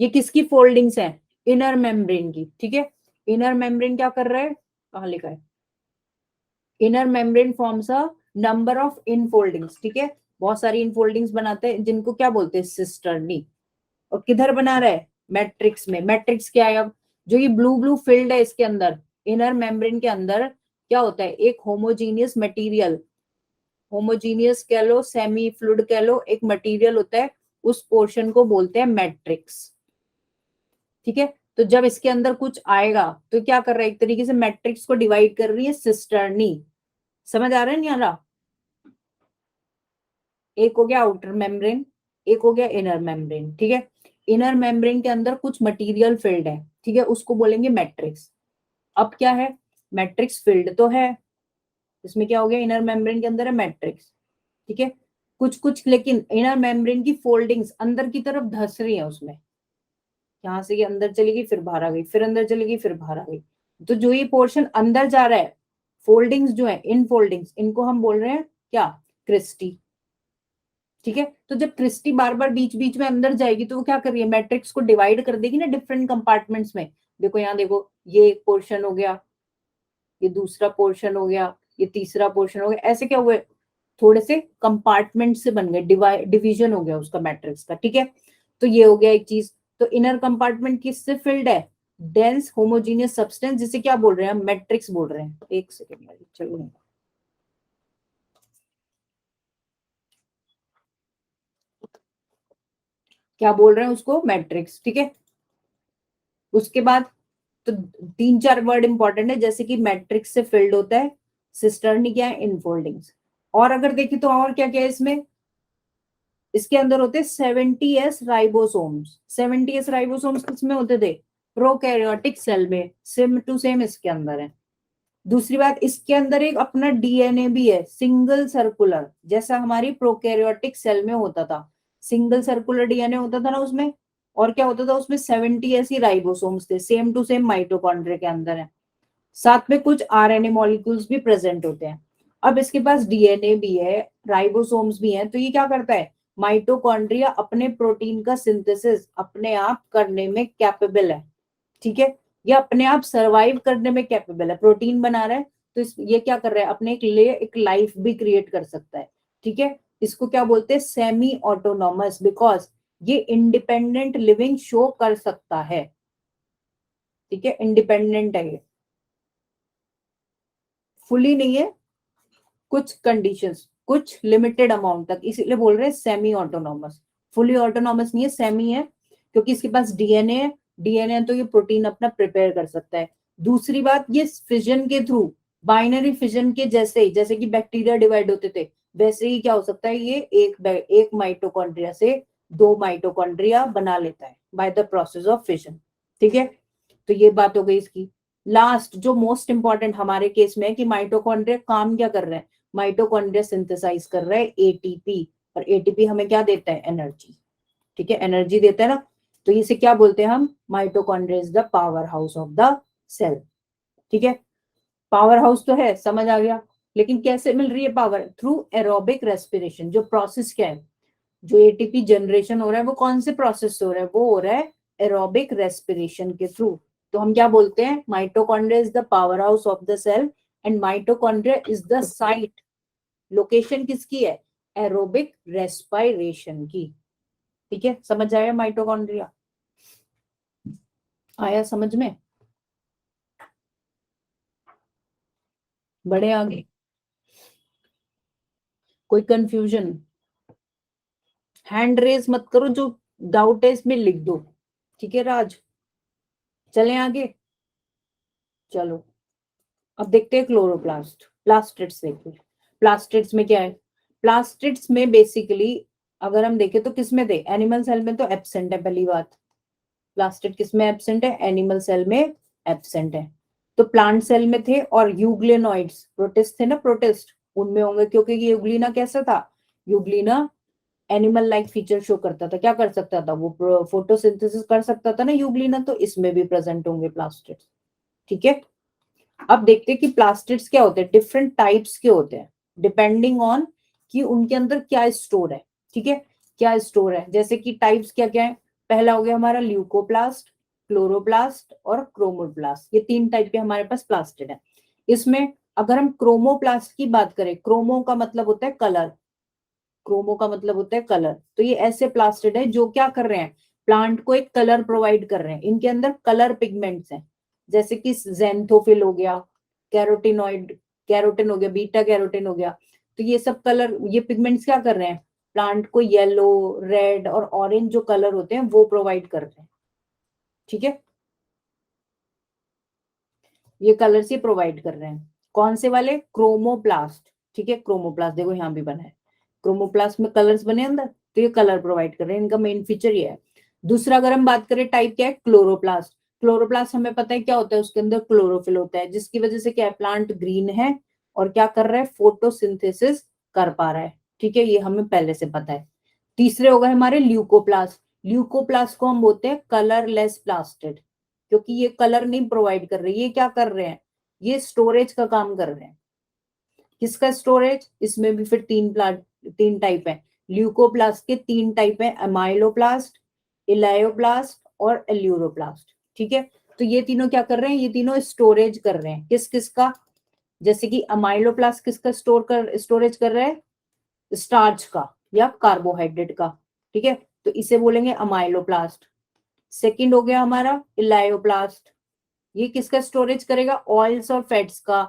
ये किसकी फोल्डिंग्स हैं, इनर मेम्ब्रेन की। ठीक है, इनर मेम्ब्रेन क्या कर रहा है, कहाँ लिखा है, inner membrane forms a number of infoldings. ठीक है, बहुत सारी इनफोल्डिंग्स बनाते हैं जिनको क्या बोलते हैं, सिस्टर्नी। और किधर बना रहा है, मैट्रिक्स में। मैट्रिक्स क्या है, अब जो ये ब्लू ब्लू फील्ड है इसके अंदर, इनर मेम्ब्रेन के अंदर क्या होता है, एक होमोजीनियस मटेरियल, होमोजीनियस कह लो, सेमी फ्लूइड कह लो, एक मटेरियल होता है, उस पोर्शन को बोलते हैं मैट्रिक्स। ठीक है, तो जब इसके अंदर कुछ आएगा तो क्या कर रहा है, एक तरीके से मैट्रिक्स को डिवाइड कर रही है सिस्टर्नी। समझ आ रहा है नहीं आ रहा, एक हो गया आउटर मेम्ब्रेन, एक हो गया इनर मेम्ब्रेन। ठीक है, इनर मेम्ब्रेन के अंदर कुछ मटेरियल फील्ड है, ठीक है, उसको बोलेंगे मैट्रिक्स। अब क्या है, मैट्रिक्स फील्ड तो है, इसमें क्या हो गया, इनर मेम्ब्रेन के अंदर है मैट्रिक्स। ठीक है, कुछ कुछ लेकिन इनर मेम्ब्रेन की फोल्डिंग्स अंदर की तरफ धस रही है उसमें, यहाँ से ये अंदर चली गई फिर बाहर आ गई, फिर अंदर चली गई फिर बाहर आ गई। तो जो ये पोर्शन अंदर जा रहा है, फोल्डिंग्स जो है, इन फोल्डिंग्स इनको हम बोल रहे हैं क्या, क्रिस्टी। ठीक है, तो जब क्रिस्टी बार बार बीच बीच में अंदर जाएगी तो वो क्या कर रही है, मैट्रिक्स को डिवाइड कर देगी ना डिफरेंट कंपार्टमेंट्स में। देखो यहाँ देखो, ये एक पोर्शन हो गया, ये दूसरा पोर्शन हो गया, ये तीसरा पोर्शन हो गया, ऐसे क्या हुए, थोड़े से कंपार्टमेंट से बन गए, डिवीजन हो गया उसका मैट्रिक्स का। ठीक है, तो ये हो गया एक चीज। तो इनर कंपार्टमेंट किससे फिल्ड है, डेंस होमोजीनियस सब्सटेंस, जिसे क्या बोल रहे हैं, मैट्रिक्स बोल रहे हैं। एक सेकेंड चलो, क्या बोल रहे हैं उसको, मैट्रिक्स। ठीक है, उसके बाद तो तीन चार वर्ड इंपॉर्टेंट है, जैसे कि मैट्रिक्स से फिल्ड होता है, सिस्टर्नी क्या है, इनफोल्डिंग्स। और अगर देखें तो और क्या क्या है इसमें, इसके अंदर होते 70s राइबोसोम्स। 70s राइबोसोम्स किसमें होते थे, प्रोकैरियोटिक सेल में, सेम टू सेम इसके अंदर है। दूसरी बात, इसके अंदर एक अपना डीएनए भी है, सिंगल सर्कुलर, जैसा हमारी प्रोकैरियोटिक सेल में होता था, सिंगल सर्कुलर डीएनए होता था ना उसमें। और क्या होता था उसमें, 70 ऐसी राइबोसोम्स थे, सेम टू सेम माइटोकॉन्ड्रिया के अंदर है। साथ में कुछ आरएनए मॉलिक्यूल्स भी प्रेजेंट होते हैं। अब इसके पास डीएनए भी है, राइबोसोम्स भी हैं, तो ये क्या करता है, माइटोकॉन्ड्रिया अपने प्रोटीन का सिंथेसिस अपने आप करने में कैपेबल है। ठीक है, ये अपने आप सरवाइव करने में कैपेबल है, प्रोटीन बना रहा है तो ये क्या कर रहा है, अपने के लिए एक लाइफ भी क्रिएट कर सकता है। ठीक है, इसको क्या बोलते हैं, सेमी ऑटोनॉमस, बिकॉज ये इंडिपेंडेंट लिविंग शो कर सकता है। ठीक है, इंडिपेंडेंट है ये, फुली नहीं है, कुछ कंडीशंस, कुछ लिमिटेड अमाउंट तक, इसीलिए बोल रहे हैं सेमी ऑटोनॉमस। फुली ऑटोनॉमस नहीं है, सेमी है, क्योंकि इसके पास डीएनए है, डीएनए तो ये प्रोटीन अपना प्रिपेयर कर सकता है। दूसरी बात, ये फिजन के थ्रू, बाइनरी फिजन के जैसे ही, जैसे कि बैक्टीरिया डिवाइड होते थे वैसे ही क्या हो सकता है, ये एक माइटोकॉन्ड्रिया से दो माइटोकॉन्ड्रिया बना लेता है by the process of fission. ठीक है, तो ये बात हो गई इसकी। लास्ट जो मोस्ट इंपॉर्टेंट हमारे केस में है कि माइटोकॉन्ड्रिया काम क्या कर रहे हैं, माइटोकॉन्ड्रिया सिंथेसाइज कर रहा है एटीपी, और एटीपी हमें क्या देता है, एनर्जी। ठीक है, एनर्जी देता है ना, तो इसे क्या बोलते हैं हम, mitochondria is the power house of the cell. ठीक है, पावर हाउस तो है, समझ आ गया, लेकिन कैसे मिल रही है पावर? Through aerobic respiration. जो प्रोसेस क्या है, जो एटीपी जनरेशन हो रहा है वो कौन से प्रोसेस से हो रहा है? वो हो रहा है एरोबिक रेस्पिरेशन के थ्रू। तो हम क्या बोलते हैं? Mitochondria is the power house of the cell and mitochondria is the site, location किसकी है? एरोबिक रेस्पिरेशन की। ठीक है, समझ आया माइटोकॉन्ड्रिया? आया समझ में? बढ़े आगे? कोई कंफ्यूजन? हैंड रेज मत करो, जो डाउट है इसमें लिख दो। ठीक है राज, चलें आगे? चलो अब देखते हैं क्लोरोप्लास्ट। प्लास्टिड्स देखो, प्लास्टिड्स में क्या है? प्लास्टिड्स में बेसिकली अगर हम देखें तो किसमें थे? एनिमल सेल में तो एब्सेंट है, पहली बात। प्लास्टिड किसमें एब्सेंट है? एनिमल सेल में एब्सेंट है। तो प्लांट सेल में थे, और यूग्लिनोइड्स, प्रोटिस्ट थे ना, प्रोटिस्ट उनमें होंगे, क्योंकि ये यूग्लिना कैसा था? Euglena animal like feature show करता था। क्या कर सकता था वो? फोटोसिंथेसिस कर सकता था ना यूग्लिना, तो इसमें भी प्रेजेंट होंगे प्लास्टिड्स। ठीक है, अब देखते हैं कि प्लास्टिड्स क्या होते हैं। डिफरेंट टाइप्स के होते हैं, डिपेंडिंग ऑन कि उनके अंदर क्या स्टोर है। ठीक है, क्या स्टोर है, जैसे कि टाइप्स क्या क्या है। पहला हो गया हमारा ल्यूकोप्लास्ट, क्लोरोप्लास्ट और क्रोमोप्लास्ट। ये तीन टाइप के हमारे पास प्लास्टिड है। इसमें अगर हम क्रोमोप्लास्ट की बात करें, क्रोमो का मतलब होता है कलर, क्रोमो का मतलब होता है कलर। तो ये ऐसे प्लास्टिड है जो क्या कर रहे हैं? प्लांट को एक कलर प्रोवाइड कर रहे हैं। इनके अंदर कलर पिगमेंट्स हैं, जैसे कि जेंथोफिल हो गया, कैरोटिनॉइड, कैरोटिन हो गया, बीटा कैरोटिन हो गया। तो ये सब कलर, ये पिगमेंट्स क्या कर रहे हैं? प्लांट को येलो, रेड और ऑरेंज जो कलर होते हैं वो प्रोवाइड कर रहे हैं। ठीक है, ये कलर्स ये प्रोवाइड कर रहे हैं। कौन से वाले? क्रोमोप्लास्ट। ठीक है, क्रोमोप्लास्ट देखो यहाँ भी बना है, क्रोमोप्लास्ट में कलर्स बने अंदर, तो ये कलर प्रोवाइड कर रहे हैं। इनका मेन फीचर ये है। दूसरा अगर हम बात करें टाइप, क्या है? क्लोरोप्लास्ट। क्लोरोप्लास्ट हमें पता है क्या होता है, उसके अंदर क्लोरोफिल होता है, जिसकी वजह से क्या है? प्लांट ग्रीन है और क्या कर रहा है? फोटोसिंथेसिस कर पा रहा है। ठीक है, ये हमें पहले से पता है। तीसरे हो गए हमारे ल्यूकोप्लास्ट। ल्यूकोप्लास्ट को हम बोलते हैं कलरलेस प्लास्टिड, क्योंकि ये कलर नहीं प्रोवाइड कर रहे। ये क्या कर रहे हैं? ये स्टोरेज का काम कर रहे हैं। किसका स्टोरेज? इसमें भी फिर तीन टाइप है। ल्यूकोप्लास्ट के तीन टाइप है, अमाइलोप्लास्ट, इलायोप्लास्ट और एल्यूरोप्लास्ट। ठीक है, तो ये तीनों क्या कर रहे हैं? ये तीनों स्टोरेज कर रहे हैं। किस किस का? जैसे कि अमाइलोप्लास्ट किसका स्टोरेज कर रहा है? स्टार्च का या कार्बोहाइड्रेट का। ठीक है, तो इसे बोलेंगे अमाइलोप्लास्ट। सेकंड हो गया हमारा इलायोप्लास्ट, ये किसका स्टोरेज करेगा? ऑयल्स और फैट्स का।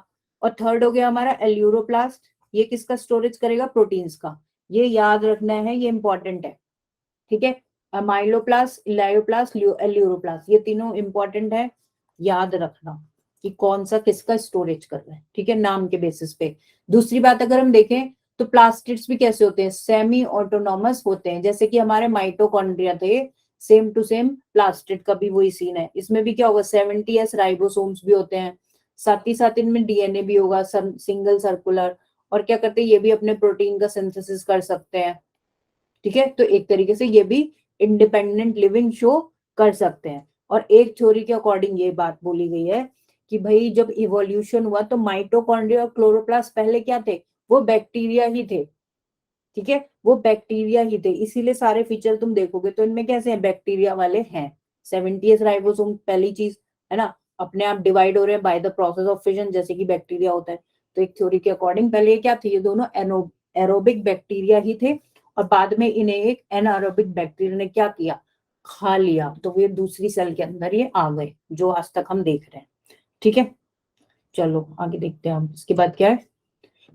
और थर्ड हो गया हमारा एल्यूरोप्लास्ट, ये किसका स्टोरेज करेगा? प्रोटीन्स का। ये याद रखना है, ये इंपॉर्टेंट है। ठीक है, अमाइलोप्लास्ट, इलायोप्लास्ट, एल्यूरोप्लास्ट, ये तीनों इंपॉर्टेंट है, याद रखना कि कौन सा किसका स्टोरेज कर रहा है। ठीक है, नाम के बेसिस पे। दूसरी बात अगर हम देखें तो प्लास्टिड्स भी कैसे होते हैं? सेमी ऑटोनॉमस होते हैं, जैसे कि हमारे माइटोकॉन्ड्रिया थे, सेम टू सेम प्लास्टिड का भी वही सीन है। इसमें भी क्या होगा? 70s राइबोसोम्स भी होते हैं, साथ ही साथ इनमें डीएनए भी होगा, सिंगल सर्कुलर। और क्या करते हैं? ये भी अपने प्रोटीन का सिंथेसिस कर सकते हैं। ठीक है, तो एक तरीके से ये भी इंडिपेंडेंट लिविंग शो कर सकते हैं। और एक थ्योरी के अकॉर्डिंग ये बात बोली गई है कि भाई जब इवोल्यूशन हुआ तो माइटोकॉन्ड्रिया और क्लोरोप्लास्ट पहले क्या थे? वो बैक्टीरिया ही थे। ठीक है, वो बैक्टीरिया ही थे, इसीलिए सारे फीचर तुम देखोगे तो इनमें कैसे हैं? बैक्टीरिया वाले हैं। 70s राइबोसोम पहली चीज है ना, अपने आप डिवाइड हो रहे हैं by the process of fission, जैसे कि बैक्टीरिया होता है। तो एक थ्योरी के अकॉर्डिंग पहले ये क्या थे? ये दोनों एरोबिक बैक्टीरिया ही थे, और बाद में इन्हें एक एनारोबिक बैक्टीरिया ने क्या किया? खा लिया, तो ये दूसरी सेल के अंदर ये आ गए, जो आज तक हम देख रहे हैं। ठीक है, चलो आगे देखते हैं हम। इसके बाद क्या है?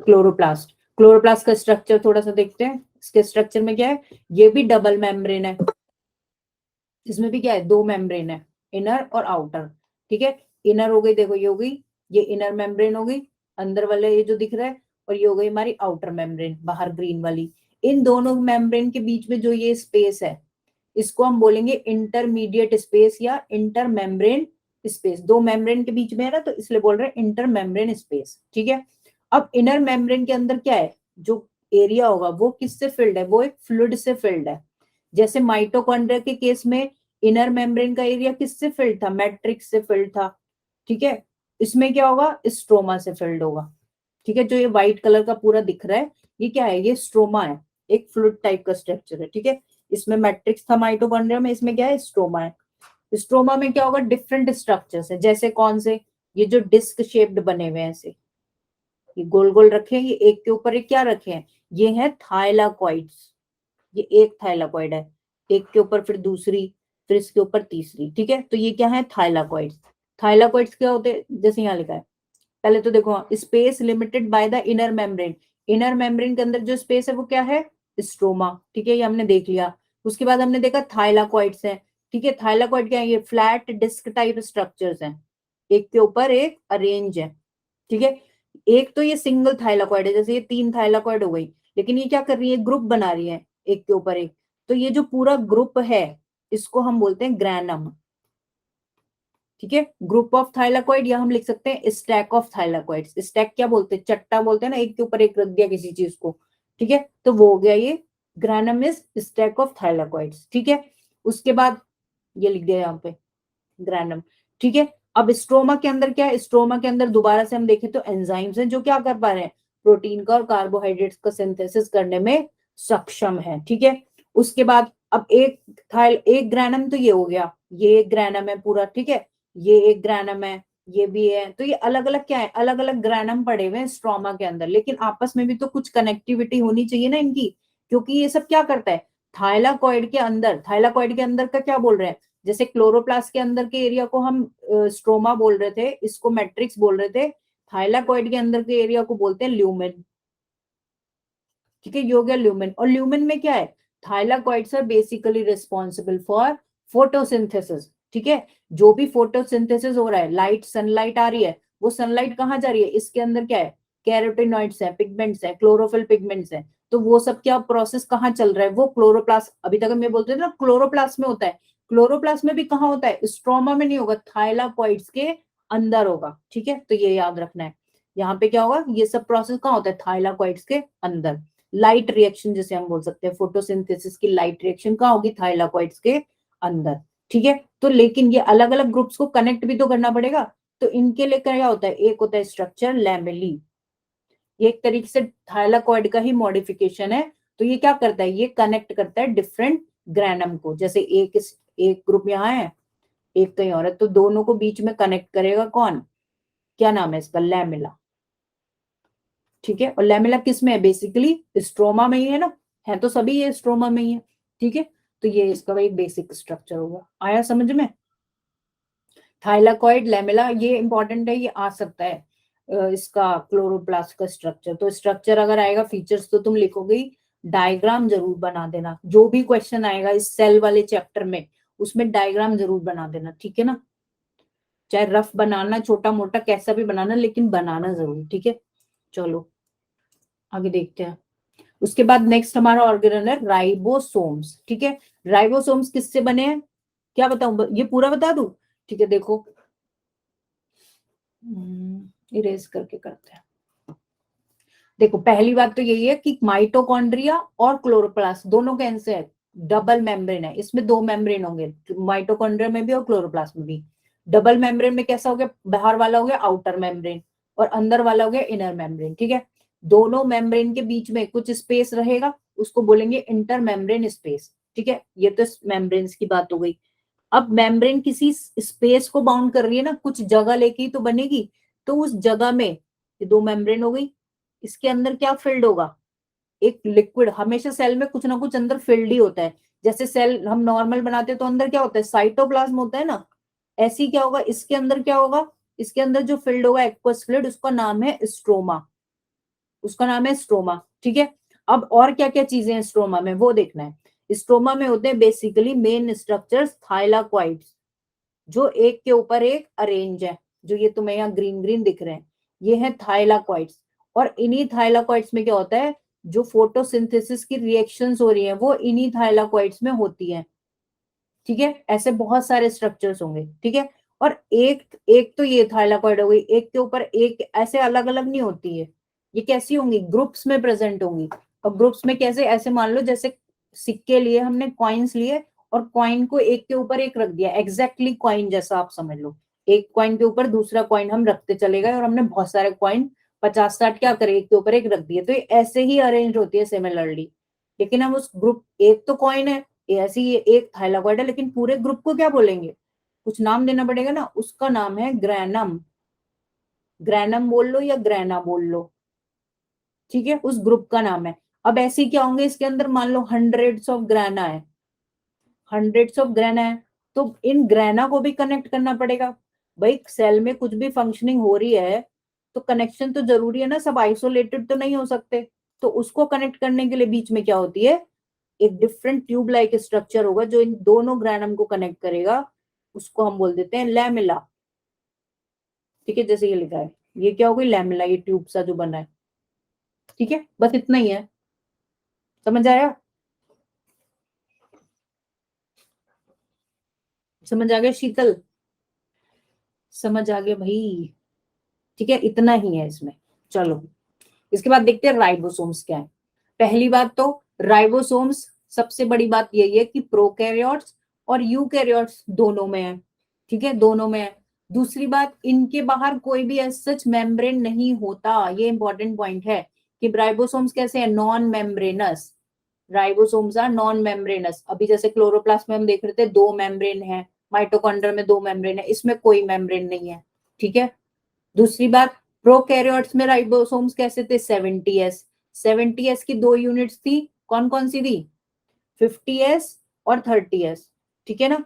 क्लोरोप्लास्ट। क्लोरोप्लास्ट का स्ट्रक्चर थोड़ा सा देखते हैं। इसके स्ट्रक्चर में क्या है? ये भी डबल मेम्ब्रेन है, इसमें भी क्या है? दो मेम्ब्रेन है, इनर और आउटर। ठीक है, इनर हो गई, देखो ये हो गई, ये इनर मेम्ब्रेन हो गई, अंदर वाले ये जो दिख रहा है, और ये हो गई हमारी आउटर मेम्ब्रेन, बाहर ग्रीन वाली। इन दोनों मेम्ब्रेन के बीच में जो ये स्पेस है, इसको हम बोलेंगे इंटरमीडिएट स्पेस या इंटर मेम्ब्रेन स्पेस। दो मेम्ब्रेन के बीच में है ना, तो इसलिए बोल रहे हैं इंटर मेम्ब्रेन स्पेस। ठीक है, अब इनर मेम्ब्रेन के अंदर क्या है? जो एरिया होगा वो किससे फिल्ड है? वो एक फ्लूइड से फिल्ड है। जैसे माइटोकॉन्ड्रिया के केस में इनर मेम्ब्रेन का एरिया किससे फिल्ड था? मैट्रिक्स से फिल्ड था। ठीक है, इसमें क्या होगा, स्ट्रोमा से फिल्ड होगा। ठीक है, जो ये व्हाइट कलर का पूरा दिख रहा है ये क्या है, ये स्ट्रोमा है, एक फ्लूइड टाइप का स्ट्रक्चर है। ठीक है, इसमें मैट्रिक्स था माइटोकॉन्ड्रिया में, इसमें क्या है, स्ट्रोमा है। स्ट्रोमा में क्या होगा, डिफरेंट स्ट्रक्चर्स है, जैसे कौन से, ये जो डिस्क शेप्ड बने हुए हैं ऐसे, ये गोल गोल रखे हैं, ये एक के ऊपर एक क्या रखे हैं, ये है थाइलाकॉइड्स। ये एक थाइलाकॉइड है, एक के ऊपर फिर दूसरी, फिर इसके ऊपर तीसरी। ठीक है, तो ये क्या है, थाइलाकॉइड्स। थाइलाकॉइड्स क्या होते हैं, जैसे यहाँ लिखा है, पहले तो देखो, space limited by the inner membrane. Inner membrane के अंदर जो स्पेस है वो क्या है, स्ट्रोमा। ठीक है, ये हमने देख लिया। उसके बाद हमने देखा थाइलाकॉइड्स हैं। ठीक है, थाइलाकॉइड क्या है, ये फ्लैट डिस्क टाइप स्ट्रक्चर्स हैं, एक के ऊपर एक अरेंज है। ठीक है, एक तो ये सिंगल थाइलाकॉइड है, जैसे ये 3 थाइलाकॉइड हो गई, लेकिन ये क्या कर रही है, ग्रुप बना रही है एक के ऊपर एक। तो ये जो पूरा ग्रुप है इसको हम बोलते हैं ग्रैनम। ठीक है, ग्रुप ऑफ थाइलाकॉइड, या हम लिख सकते हैं स्टैक ऑफ थाइलाकॉइड्स। स्टैक क्या बोलते हैं, चट्टा बोलते हैं ना, एक के ऊपर एक रख दिया किसी चीज को। ठीक है, तो वो हो गया ये granum is stack of thylakoids. ठीक है, उसके बाद ये लिख दिया यहाँ पे ग्रैनम। ठीक है, अब स्ट्रोमा के अंदर क्या है, स्ट्रोमा के अंदर दोबारा से हम देखें तो एंजाइम्स हैं जो क्या कर पा रहे हैं, प्रोटीन का और कार्बोहाइड्रेट्स का सिंथेसिस करने में सक्षम है। ठीक है, उसके बाद अब एक ग्रैनम तो ये हो गया, ये एक ग्रैनम है पूरा। ठीक है, ये एक ग्रैनम है, ये भी है, तो ये अलग अलग क्या है, अलग अलग ग्रैनम पड़े हुए हैं स्ट्रोमा के अंदर, लेकिन आपस में भी तो कुछ कनेक्टिविटी होनी चाहिए ना इनकी, क्योंकि ये सब क्या करता है, थाइलाकॉइड के अंदर का क्या बोल रहे हैं, जैसे क्लोरोप्लास्ट के अंदर के एरिया को हम स्ट्रोमा बोल रहे थे, इसको मैट्रिक्स बोल रहे थे, थाइलाकॉइड के अंदर के एरिया को बोलते हैं ल्यूमेन। ठीक है, ये हो गया ल्यूमेन। और ल्यूमेन में क्या है, thylakoids are basically responsible for photosynthesis. ठीक है, जो भी फोटोसिंथेसिस हो रहा है, लाइट सनलाइट आ रही है, वो सनलाइट कहाँ जा रही है, इसके अंदर क्या है, कैरोटिनॉइड्स है, पिगमेंट्स है, क्लोरोफिल पिगमेंट्स है, तो वो सब क्या प्रोसेस कहाँ चल रहा है, वो क्लोरोप्लास्ट, अभी तक हम ये बोलते थे ना क्लोरोप्लास्ट में होता है, क्लोरोप्लास्ट में भी कहाँ होता है, स्ट्रोमा में नहीं होगा, थाइलाकॉइड्स के अंदर होगा। ठीक है, तो ये याद रखना है, यहाँ पे क्या होगा, ये सब प्रोसेस कहाँ होता है, थाइलाकॉइड्स के अंदर। लाइट रिएक्शन जिसे हम बोल सकते हैं, फोटोसिंथेसिस की लाइट रिएक्शन कहाँ होगी, थाइलाकॉइड्स के अंदर। ठीक है, तो लेकिन ये अलग अलग ग्रुप्स को कनेक्ट भी तो करना पड़ेगा, तो इनके लिए क्या होता है, एक होता है स्ट्रक्चर लैमेली, एक तरीके से थाइलाकॉइड का ही मॉडिफिकेशन है। तो ये क्या करता है, ये कनेक्ट करता है डिफरेंट ग्रैनम को, जैसे एक ग्रुप यहाँ है, एक कहीं और है, तो दोनों को बीच में कनेक्ट करेगा कौन, क्या नाम है इसका, लैमेला। ठीक है, और लैमेला किस में है, बेसिकली स्ट्रोमा में ही है ना, है तो सभी ये स्ट्रोमा में ही है। ठीक है, तो ये इसका एक बेसिक स्ट्रक्चर होगा, आया समझ में। थाइलाकॉइड लैमेला ये इंपॉर्टेंट है, ये आ सकता है इसका क्लोरोप्लास्ट का स्ट्रक्चर। तो स्ट्रक्चर अगर आएगा, फीचर्स तो तुम लिखोगे ही, डायग्राम जरूर बना देना, जो भी क्वेश्चन आएगा इस सेल वाले चैप्टर में उसमें डायग्राम जरूर बना देना। ठीक है ना, चाहे रफ बनाना, छोटा मोटा कैसा भी बनाना, लेकिन बनाना जरूर। ठीक है, चलो आगे देखते हैं। उसके बाद नेक्स्ट हमारा ऑर्गेनल है राइबोसोम्स। ठीक है, राइबोसोम्स किससे बने हैं, क्या बताऊं, ये पूरा बता दूं। ठीक है, देखो इरेज करके करते हैं। देखो पहली बात तो यही है कि माइटोकॉन्ड्रिया और क्लोरोप्लास्ट दोनों कैसे है, डबल मेम्ब्रेन है, इसमें 2 मेम्ब्रेन होंगे, माइटोकॉन्ड्रिया में भी और क्लोरोप्लास्ट में भी। डबल मेम्ब्रेन में कैसा हो गया, बाहर वाला हो गया आउटर मेम्ब्रेन और अंदर वाला हो गया इनर मेम्ब्रेन। ठीक है, दोनों मेम्ब्रेन के बीच में कुछ स्पेस रहेगा, उसको बोलेंगे इंटर मेम्ब्रेन स्पेस। ठीक है, ये तो मेम्ब्रेन की बात हो गई। अब मेम्ब्रेन किसी स्पेस को बाउंड कर रही है ना, कुछ जगह लेके ही तो बनेगी, तो उस जगह में ये 2 मेम्ब्रेन हो गई, इसके अंदर क्या फिल्ड होगा, एक लिक्विड, हमेशा सेल में कुछ ना कुछ अंदर फिल्ड ही होता है। जैसे सेल हम नॉर्मल बनाते हैं तो अंदर क्या होता है, साइटोप्लाज्म होता है ना, ऐसे ही क्या होगा, इसके अंदर क्या होगा, इसके अंदर जो फिल्ड होगा एक्वस फ्लूइड, उसका नाम है स्ट्रोमा, उसका नाम है स्ट्रोमा। ठीक है, अब और क्या क्या चीजें हैं स्ट्रोमा में वो देखना है। स्ट्रोमा में होते हैं बेसिकली मेन स्ट्रक्चर्स थाइलाकॉइड्स, जो एक के ऊपर एक अरेंज है, जो ये तुम्हें यहाँ ग्रीन ग्रीन दिख रहे हैं, ये है थाइलाकॉइड्स। और इन्हीं थाइलाकॉइड्स में क्या होता है, जो फोटोसिंथेसिस की रिएक्शंस हो रही हैं वो इन्हीं थाइलाकॉइड्स में होती हैं। ठीक है, ऐसे बहुत सारे स्ट्रक्चर्स होंगे। ठीक है, और एक एक तो ये थाइलाकॉइड हो गई, एक के ऊपर एक, ऐसे अलग अलग नहीं होती है, ये कैसी होंगी, ग्रुप्स में प्रेजेंट होंगी। और ग्रुप्स में कैसे, ऐसे मान लो जैसे सिक्के लिए हमने, कॉइन्स लिए और कॉइन को एक के ऊपर एक रख दिया, एग्जैक्टली कॉइन जैसा आप समझ लो, एक कॉइन के ऊपर दूसरा कॉइन हम रखते चले गए और हमने बहुत सारे कॉइन 50-60 क्या करे, एक के ऊपर एक रख दिए, तो ये ऐसे ही अरेंज होती है सिमिलरली। लेकिन हम उस ग्रुप, एक तो कॉइन है, ऐसे ही एक थाइलाकॉइड है, लेकिन पूरे ग्रुप को क्या बोलेंगे, कुछ नाम देना पड़ेगा ना, उसका नाम है ग्रैनम। ग्रैनम बोल लो या ग्रैना बोल लो, ठीक है, उस ग्रुप का नाम है। अब ऐसे क्या होंगे इसके अंदर, मान लो हंड्रेड्स ऑफ ग्रैना है, हंड्रेड्स ऑफ ग्रैना है, तो इन ग्रैना को भी कनेक्ट करना पड़ेगा। भाई सेल में कुछ भी फंक्शनिंग हो रही है तो कनेक्शन तो जरूरी है ना, सब आइसोलेटेड तो नहीं हो सकते। तो उसको कनेक्ट करने के लिए बीच में क्या होती है, एक डिफरेंट ट्यूब लाइक स्ट्रक्चर होगा जो इन दोनों ग्रैनम को कनेक्ट करेगा, उसको हम बोल देते हैं लैमेला। ठीक है, जैसे ये लिखा है, ये क्या होगी, लैमेला, ये ट्यूब सा जो बना है। ठीक है, बस इतना ही है, समझ आया, समझ आ गया शीतल, समझ आ गया भाई। ठीक है, इतना ही है इसमें। चलो इसके बाद देखते हैं राइबोसोम्स क्या है। पहली बात तो राइबोसोम्स, सबसे बड़ी बात यही है कि प्रोकैरियोट्स और यूकैरियोट्स दोनों में है। ठीक है, दोनों में है। दूसरी बात, इनके बाहर कोई भी सच मेम्ब्रेन नहीं होता, ये इंपॉर्टेंट पॉइंट है कि राइबोसोम्स कैसे हैं, non membranous. Ribosomes are non membranous. अभी जैसे क्लोरोप्लास्ट में हम देख रहे थे 2 मेम्ब्रेन है, माइटोकॉन्ड्रिया में 2 मेम्ब्रेन है, इसमें कोई मेम्ब्रेन नहीं है। ठीक है, दूसरी बात, प्रोकैरियोट्स में राइबोसोम्स कैसे थे, 70s। 70s की 2 यूनिट्स थी, कौन कौन सी थी, 50s और 30s। ठीक है ना,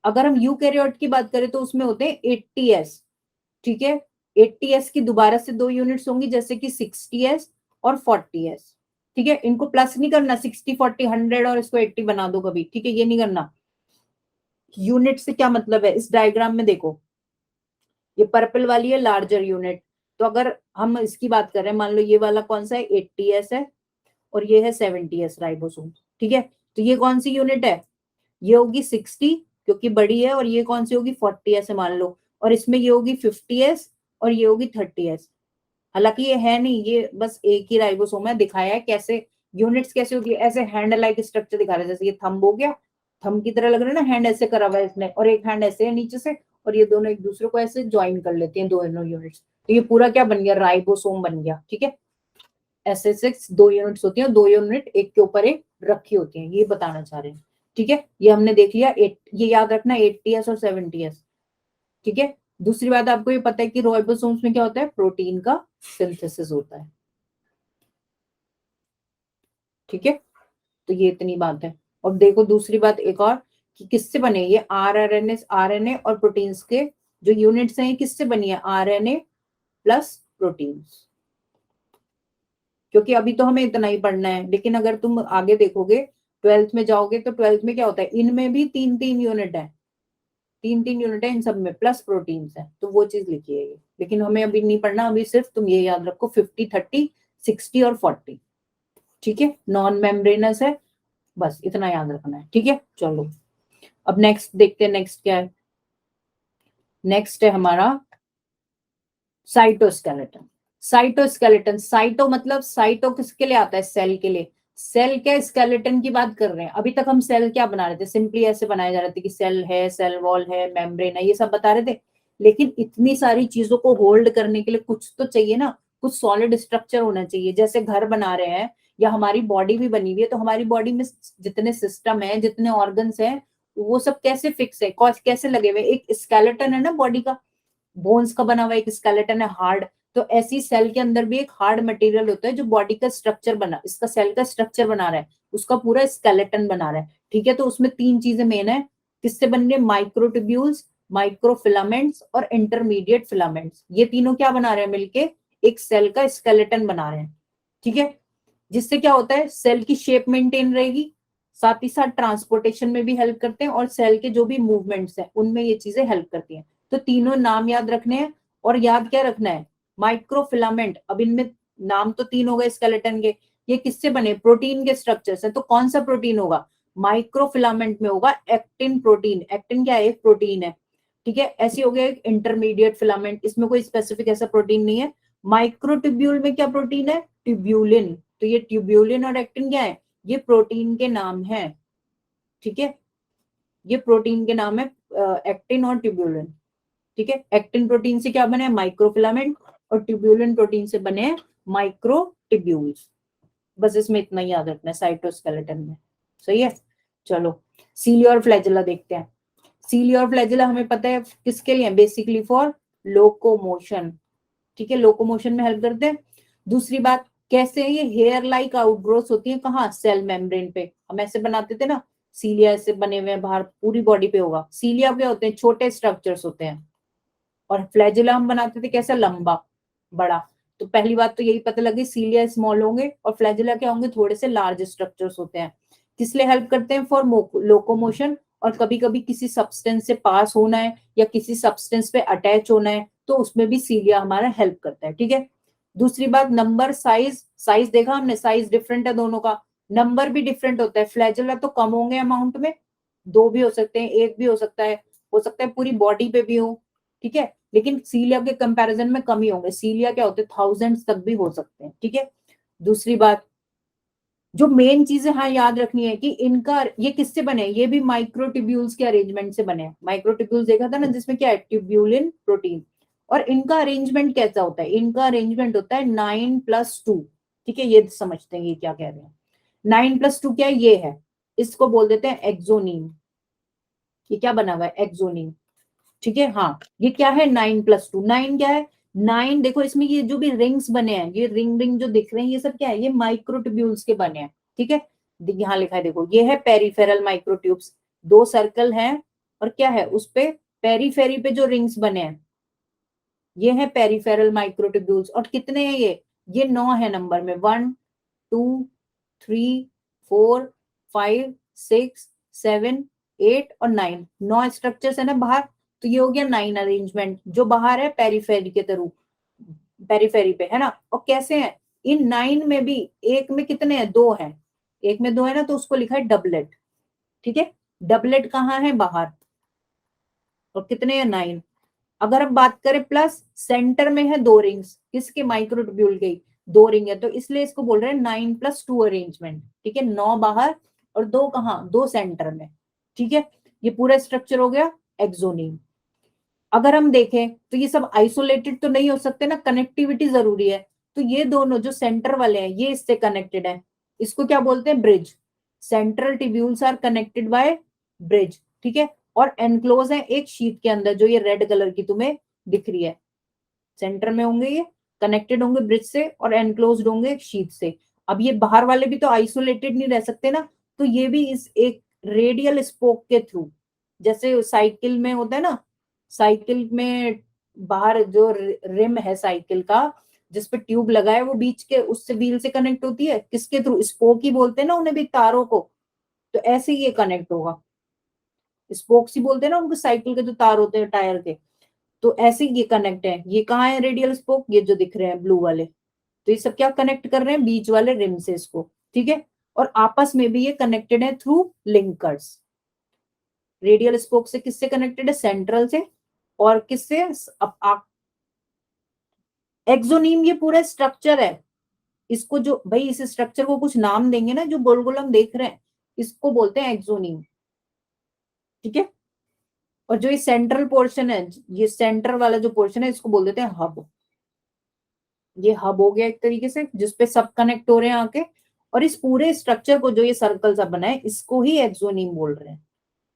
अगर हम यूकैरियोट की बात करें तो उसमें होते हैं 80s। ठीक है, 80s की दोबारा से 2 यूनिट्स होंगी, जैसे कि 60s और 40s। ठीक है, इनको प्लस नहीं करना, 60 40 100 और इसको 80 बना दो कभी, ठीक है, ये नहीं करना। यूनिट से क्या मतलब है, इस डायग्राम में देखो, ये पर्पल वाली है लार्जर यूनिट, तो अगर हम इसकी बात करें, मान लो ये वाला कौन सा है, 80s है, और ये है 70s राइबोसोम। ठीक है, तो ये कौन सी यूनिट है, ये होगी 60 क्योंकि बड़ी है, और ये कौन सी होगी, 40s मान लो, और इसमें ये होगी 50s और ये होगी 30s। हालांकि ये है नहीं, ये बस एक ही राइबोसोम है, दिखाया है कैसे यूनिट्स कैसे होती है, ऐसे हैंड लाइक स्ट्रक्चर दिखा रहा है, जैसे ये थंब हो गया, थंब की तरह लग रहा है ना, हैंड ऐसे करा हुआ है इसने, और एक हैंड ऐसे है नीचे से, और ये दोनों एक दूसरे को ऐसे ज्वाइन कर लेते हैं दोनों यूनिट्स, तो ये पूरा क्या बन गया, राइबोसोम बन गया। ठीक है, ऐसे सिक्स 2 यूनिट्स होती हैं, 2 यूनिट एक के ऊपर एक रखी होती हैं, ये बताना चाह रहे हैं। ठीक है, ये हमने देख लिया, ये याद रखना 80s और 70s। ठीक है, दूसरी बात आपको ये पता है कि राइबोसोम्स में क्या होता है, प्रोटीन का सिंथेसिस होता है। ठीक है, तो ये इतनी बात है। और देखो दूसरी बात एक और, कि किससे बने ये आरएनए और प्रोटीन्स के जो यूनिट्स हैं, किससे बनी है, आरएनए प्लस प्रोटीन्स। क्योंकि अभी तो हमें इतना ही पढ़ना है, लेकिन अगर तुम आगे देखोगे 12th में जाओगे तो 12th में क्या होता है, इनमें भी 3-3 यूनिट है, 3-3 यूनिट है इन सब में, प्लस प्रोटीन्स है, तो वो चीज लिखी है ये। लेकिन हमें अभी नहीं पढ़ना, अभी सिर्फ तुम ये याद रखो 50 30 60 और 40। ठीक है, नॉन मेम्ब्रेनस है, बस इतना याद रखना है। ठीक है, चलो अब नेक्स्ट देखते हैं, नेक्स्ट क्या है, नेक्स्ट है हमारा साइटोस्केलेटन। साइटोस्केलेटन, साइटो मतलब साइटो किसके लिए आता है, सेल के लिए। सेल क्या, स्केलेटन की बात कर रहे हैं, अभी तक हम सेल क्या बना रहे थे, सिंपली ऐसे बनाए जा रहे थे कि सेल है, सेल वॉल है, मेम्ब्रेन है, ये सब बता रहे थे। लेकिन इतनी सारी चीजों को होल्ड करने के लिए कुछ तो चाहिए ना, कुछ सॉलिड स्ट्रक्चर होना चाहिए। जैसे घर बना रहे हैं या हमारी बॉडी भी बनी हुई है, तो हमारी बॉडी में जितने सिस्टम है, जितने ऑर्गन्स हैं, वो सब कैसे फिक्स है, कैसे लगे हुए, एक स्केलेटन है ना बॉडी का, बोन्स का बना हुआ एक स्केलेटन है हार्ड। तो ऐसी सेल के अंदर भी एक हार्ड मटेरियल होता है जो बॉडी का स्ट्रक्चर बना, इसका सेल का स्ट्रक्चर बना रहा है, उसका पूरा स्केलेटन बना रहा है। ठीक है, तो उसमें 3 चीजें मेन है, किससे बन रहे, माइक्रोट्यूब्यूल्स, माइक्रोफिलामेंट्स और इंटरमीडिएट फिलामेंट्स, ये तीनों क्या बना रहे हैं मिलके, एक सेल का स्केलेटन बना रहे हैं। ठीक है, जिससे क्या होता है, सेल की शेप मेंटेन रहेगी, साथ ही साथ ट्रांसपोर्टेशन में भी हेल्प करते हैं, और सेल के जो भी मूवमेंट्स हैं उनमें ये चीजें हेल्प करती हैं। तो तीनों नाम याद रखने हैं, और याद क्या रखना है, माइक्रोफिलामेंट, अब इनमें नाम तो 3 हो गए स्केलेटन के, ये किससे बने, प्रोटीन के स्ट्रक्चर से, तो कौन सा प्रोटीन होगा, माइक्रोफिलामेंट में होगा एक्टिन प्रोटीन। एक्टिन क्या है, एक प्रोटीन है। ठीक है, ऐसी हो गया एक इंटरमीडिएट फिलामेंट, इसमें कोई स्पेसिफिक ऐसा प्रोटीन नहीं है। माइक्रोट्यूब्यूल में क्या प्रोटीन है, ट्यूब्यूलिन, तो ये ट्यूब्यूलिन और एक्टिन क्या है, ये प्रोटीन के नाम है। ठीक है, ये प्रोटीन के नाम है, एक्टिन और ट्यूब्यूलिन। ठीक है। एक्टिन प्रोटीन से क्या बने हैं, माइक्रोफिलामेंट, और ट्यूब्यूलिन प्रोटीन से बने हैं माइक्रोट्यूब्यूल्स। बस इसमें इतना ही याद रखना है साइटोस्केलेटन में। सही है। चलो सीलिया और फ्लैजेला देखते हैं। सीलिया और फ्लैजेला हमें पता है किसके लिए, बेसिकली फॉर लोकोमोशन। ठीक है, लोकोमोशन में हेल्प करते हैं। दूसरी बात, कैसे है ये हेयर लाइक आउटग्रोथ होती है, कहाँ, सेल मेम्ब्रेन पे। हम ऐसे बनाते थे ना, सीलिया ऐसे बने हुए हैं, बाहर पूरी बॉडी पे होगा। सीलिया क्या होते हैं, छोटे स्ट्रक्चर्स होते हैं, और फ्लैजेला हम बनाते थे कैसा, लंबा बड़ा। तो पहली बात तो यही पता लगी, सीलिया स्मॉल होंगे और फ्लैजेला क्या होंगे, थोड़े से लार्ज स्ट्रक्चर्स होते हैं। किस लिए हेल्प करते हैं, फॉर लोकोमोशन, और कभी कभी किसी सब्सटेंस से पास होना है या किसी सब्सटेंस पे अटैच होना है, तो उसमें भी सीलिया हमारा हेल्प करता है। ठीक है। दूसरी बात, नंबर, साइज। साइज देखा हमने, साइज डिफरेंट है दोनों का, नंबर भी डिफरेंट होता है। फ्लैजेला तो कम होंगे अमाउंट में, 2 भी हो सकते हैं, 1 भी हो सकता है पूरी बॉडी पे भी हो। ठीक है, लेकिन सीलिया के कंपैरिजन में कम ही होंगे। सीलिया क्या होते हैं, थाउजेंड्स तक भी हो सकते हैं। ठीक है। दूसरी बात, जो मेन चीजें हाँ याद रखनी है कि इनका, ये किससे बने हैं, ये भी माइक्रोट्यूब्यूल्स के अरेंजमेंट से बने हैं। माइक्रोट्यूब्यूल्स देखा था ना, जिसमें क्या है, ट्यूब्यूलिन प्रोटीन। और इनका अरेंजमेंट कैसा होता है, इनका अरेंजमेंट होता है 9+2। ठीक है, ये समझते हैं ये क्या कह रहे हैं। 9+2 क्या है, ये है, इसको बोल देते हैं एक्सोनीम। ये क्या बना हुआ है, एक्सोनीम। ठीक है, हाँ, ये क्या है, 9+2। 9 क्या है, 9 देखो इसमें ये जो भी रिंग्स बने हैं, ये रिंग रिंग जो दिख रहे हैं, ये सब क्या है, ये माइक्रोट्यूब्यूल्स के बने हैं। ठीक है, यहाँ लिखा है देखो, ये है पेरिफेरल माइक्रोट्यूब्स, 2 सर्कल हैं, और क्या है उस पे, पेरीफेरी पे जो रिंग्स बने हैं, ये है पेरिफेरल माइक्रोट्यूब्यूल्स। और कितने हैं ये 9 है नंबर में, 1 2 3 4 5 6 7 8 और 9, 9 स्ट्रक्चर्स है ना बाहर। तो ये हो गया 9 अरेंजमेंट, जो बाहर है पेरीफेरी के थ्रू, पेरीफेरी पे है ना। और कैसे हैं, इन 9 में भी एक में कितने हैं, 2 हैं, एक में 2 है ना, तो उसको लिखा है डबलेट। ठीक है, डबलेट कहाँ है, बाहर, और कितने हैं, 9। अगर हम बात करें प्लस, सेंटर में है 2 रिंग्स, किसके, माइक्रोट्यूब्यूल के, 2 रिंग है, तो इसलिए इसको बोल रहे हैं 9+2 अरेंजमेंट। ठीक है, 9 बाहर और 2 कहाँ, 2 सेंटर में। ठीक है, ये पूरा स्ट्रक्चर हो गया एक्सोनीम। अगर हम देखें तो ये सब आइसोलेटेड तो नहीं हो सकते ना, कनेक्टिविटी जरूरी है। तो ये दोनों जो सेंटर वाले हैं, ये इससे कनेक्टेड है, इसको क्या बोलते हैं, bridge. Central tubules are connected by bridge. ठीक है, और एनक्लोज है एक शीट के अंदर, जो ये रेड कलर की तुम्हें दिख रही है, सेंटर में होंगे, ये कनेक्टेड होंगे ब्रिज से और एनक्लोज्ड होंगे एक शीट से। अब ये बाहर वाले भी तो आइसोलेटेड नहीं रह सकते ना, तो ये भी इस एक रेडियल स्पोक के थ्रू, जैसे साइकिल में होता है ना, साइकिल में बाहर जो रिम है साइकिल का, जिसपे ट्यूब लगा है, वो बीच के उससे व्हील से कनेक्ट होती है, किसके थ्रू, स्पोक ही बोलते हैं ना उन्हें भी, तारों को। तो ऐसे ही ये कनेक्ट होगा, स्पोक्स ही बोलते हैं ना उनको, साइकिल के जो तार होते हैं टायर के। तो ऐसे ये कनेक्ट है, ये कहाँ है रेडियल स्पोक, ये जो दिख रहे हैं ब्लू वाले, तो ये सब क्या कनेक्ट कर रहे हैं, बीच वाले रिम से इसको। ठीक है, और आपस में भी ये कनेक्टेड है थ्रू लिंकर्स। रेडियल स्पोक से किससे कनेक्टेड है, सेंट्रल से, और किससे, एक्सोनीम। ये पूरा स्ट्रक्चर है, इसको जो भाई, इस स्ट्रक्चर को कुछ नाम देंगे ना, जो गोल गोल हम देख रहे हैं, इसको बोलते हैं एक्सोनीम। ठीक है, और जो ये सेंट्रल पोर्शन है, ये सेंटर वाला जो पोर्शन है, इसको बोल देते हैं हब। ये हब हो गया एक तरीके से, जिसपे सब कनेक्ट हो रहे हैं आके। और इस पूरे स्ट्रक्चर को, जो ये सर्कल सा बना है, इसको ही एक्सोनीम बोल रहे हैं।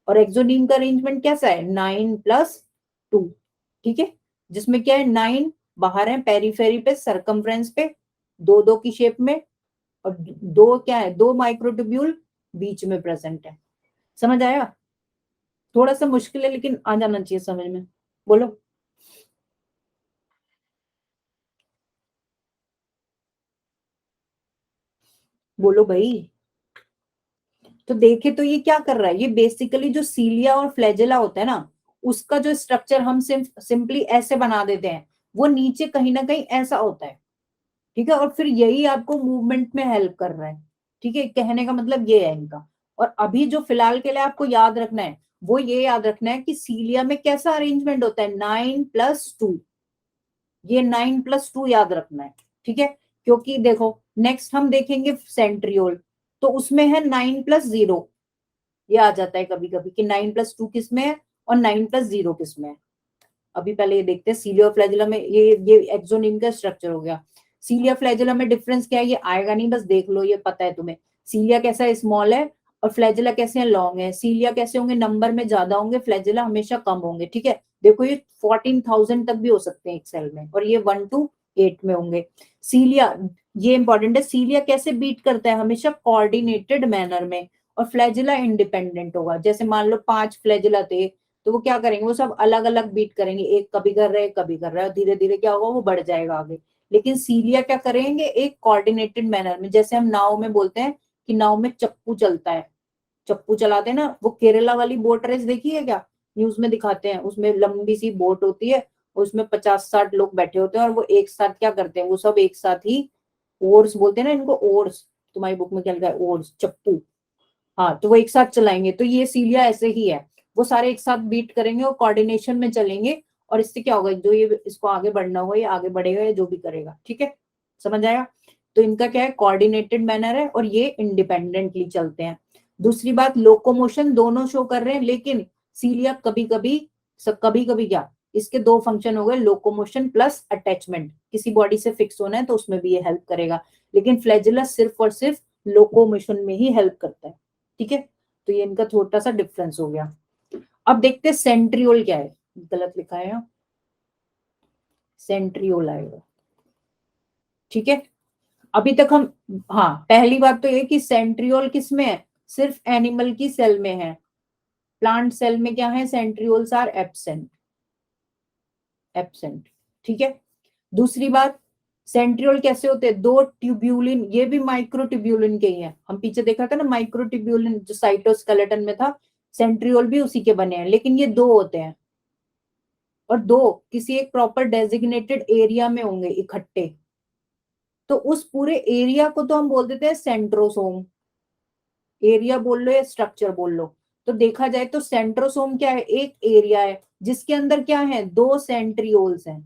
और एक्सोनीम का अरेंजमेंट कैसा है, 9+2। ठीक है, जिसमें क्या है, 9 बाहर है पेरीफेरी पे, सरकमफ्रेंस पे, 2-2 की शेप में, और 2 क्या है, 2 माइक्रोट्यूब्यूल बीच में प्रेजेंट है। समझ आया, थोड़ा सा मुश्किल है लेकिन आ जाना चाहिए समझ में। बोलो, बोलो भाई। तो देखे तो ये क्या कर रहा है, ये बेसिकली जो सीलिया और फ्लैजेला होता है ना, उसका जो स्ट्रक्चर हम सिंपली ऐसे बना देते हैं, वो नीचे कहीं ना कहीं ऐसा होता है। ठीक है, और फिर यही आपको मूवमेंट में हेल्प कर रहा है। ठीक है, कहने का मतलब ये है इनका। और अभी जो फिलहाल के लिए आपको याद रखना है, वो ये याद रखना है कि सीलिया में कैसा अरेंजमेंट होता है, 9+2। ये 9+2 याद रखना है। ठीक है, क्योंकि देखो नेक्स्ट हम देखेंगे सेंट्रियोल, तो उसमें है 9+0। ये आ जाता है कभी कभी कि 9+2 किस में है और 9+0 किस में है। अभी पहले ये देखते हैं सीलिया और फ्लैजिला में, ये एक्सोनिम का स्ट्रक्चर हो गया। सीलिया फ्लैजिला में डिफरेंस क्या है, ये आएगा नहीं, बस देख लो, ये पता है तुम्हें। सीलिया कैसा है, स्मॉल है, और फ्लैजिला कैसे हैं, लॉन्ग है। सीलिया कैसे होंगे, नंबर में ज्यादा होंगे, फ्लैजिला हमेशा कम होंगे, ठीक है। देखो ये 14,000 तक भी हो सकते हैं एक सेल में, और ये 1 to 8 में होंगे। सीलिया, ये इंपॉर्टेंट है, सीलिया कैसे बीट करता है, हमेशा कोऑर्डिनेटेड मैनर में, और फ्लैजिला इंडिपेंडेंट होगा। जैसे मान लो 5 फ्लैजिला थे, तो वो क्या करेंगे, वो सब अलग अलग बीट करेंगे, एक कभी कर रहे कभी कर रहा है, धीरे धीरे क्या होगा, वो बढ़ जाएगा आगे। लेकिन सीलिया क्या करेंगे, एक कोऑर्डिनेटेड मैनर में। जैसे हम नाव में बोलते हैं कि नाव में चप्पू चलता है, चप्पू चलाते हैं ना, वो केरला वाली बोट रेस देखी है क्या, न्यूज में दिखाते हैं, उसमें लंबी सी बोट होती है, उसमें 50-60 लोग बैठे होते हैं, और वो एक साथ क्या करते हैं, वो सब एक साथ ही, ओर्स बोलते हैं ना इनको, ओर्स, तुम्हारी बुक में क्या लिखा है, ओर्स, चप्पू, हाँ, तो वो एक साथ चलाएंगे। तो ये सीलिया ऐसे ही है, वो सारे एक साथ बीट करेंगे और कोऑर्डिनेशन में चलेंगे, और इससे क्या होगा, जो ये इसको आगे बढ़ना होगा, ये आगे बढ़ेगा, या जो भी करेगा, ठीक है, समझ आया। तो इनका क्या है, कोऑर्डिनेटेड मैनर है, और ये इंडिपेंडेंटली चलते हैं। दूसरी बात, लोकोमोशन दोनों शो कर रहे हैं, लेकिन सीलिया कभी कभी क्या, इसके दो फंक्शन हो गए, लोकोमोशन प्लस अटैचमेंट, किसी बॉडी से फिक्स होना है तो उसमें भी ये हेल्प करेगा। लेकिन फ्लैजिला सिर्फ और सिर्फ लोकोमोशन में ही हेल्प करता है, ठीक है। तो ये इनका छोटा सा डिफरेंस हो गया। अब देखते हैं सेंट्रियोल क्या है, गलत लिखा है यहाँ, सेंट्रियोल आएगा, ठीक है। अभी तक हम, हाँ, पहली बात तो ये कि सेंट्रियोल किस में है, सिर्फ एनिमल की सेल में है, प्लांट सेल में क्या है, सेंट्रियोल्स आर एब्सेंट, एब्सेंट, ठीक है। दूसरी बात, सेंट्रियोल कैसे होते हैं, दो ट्यूब्यूलिन, ये भी माइक्रो ट्यूब्यूलिन के ही है, हम पीछे देखा था ना माइक्रो ट्यूब्यूलिन जो साइटोस्केलेटन में था, सेंट्रियोल भी उसी के बने हैं, लेकिन ये दो होते हैं, और दो किसी एक प्रॉपर डेजिग्नेटेड एरिया में होंगे इकट्ठे, तो उस पूरे एरिया को तो हम बोल देते हैं सेंट्रोसोम, एरिया बोल लो या स्ट्रक्चर बोल लो। तो देखा जाए तो सेंट्रोसोम क्या है, एक एरिया है जिसके अंदर क्या है, दो सेंट्रियोल्स हैं,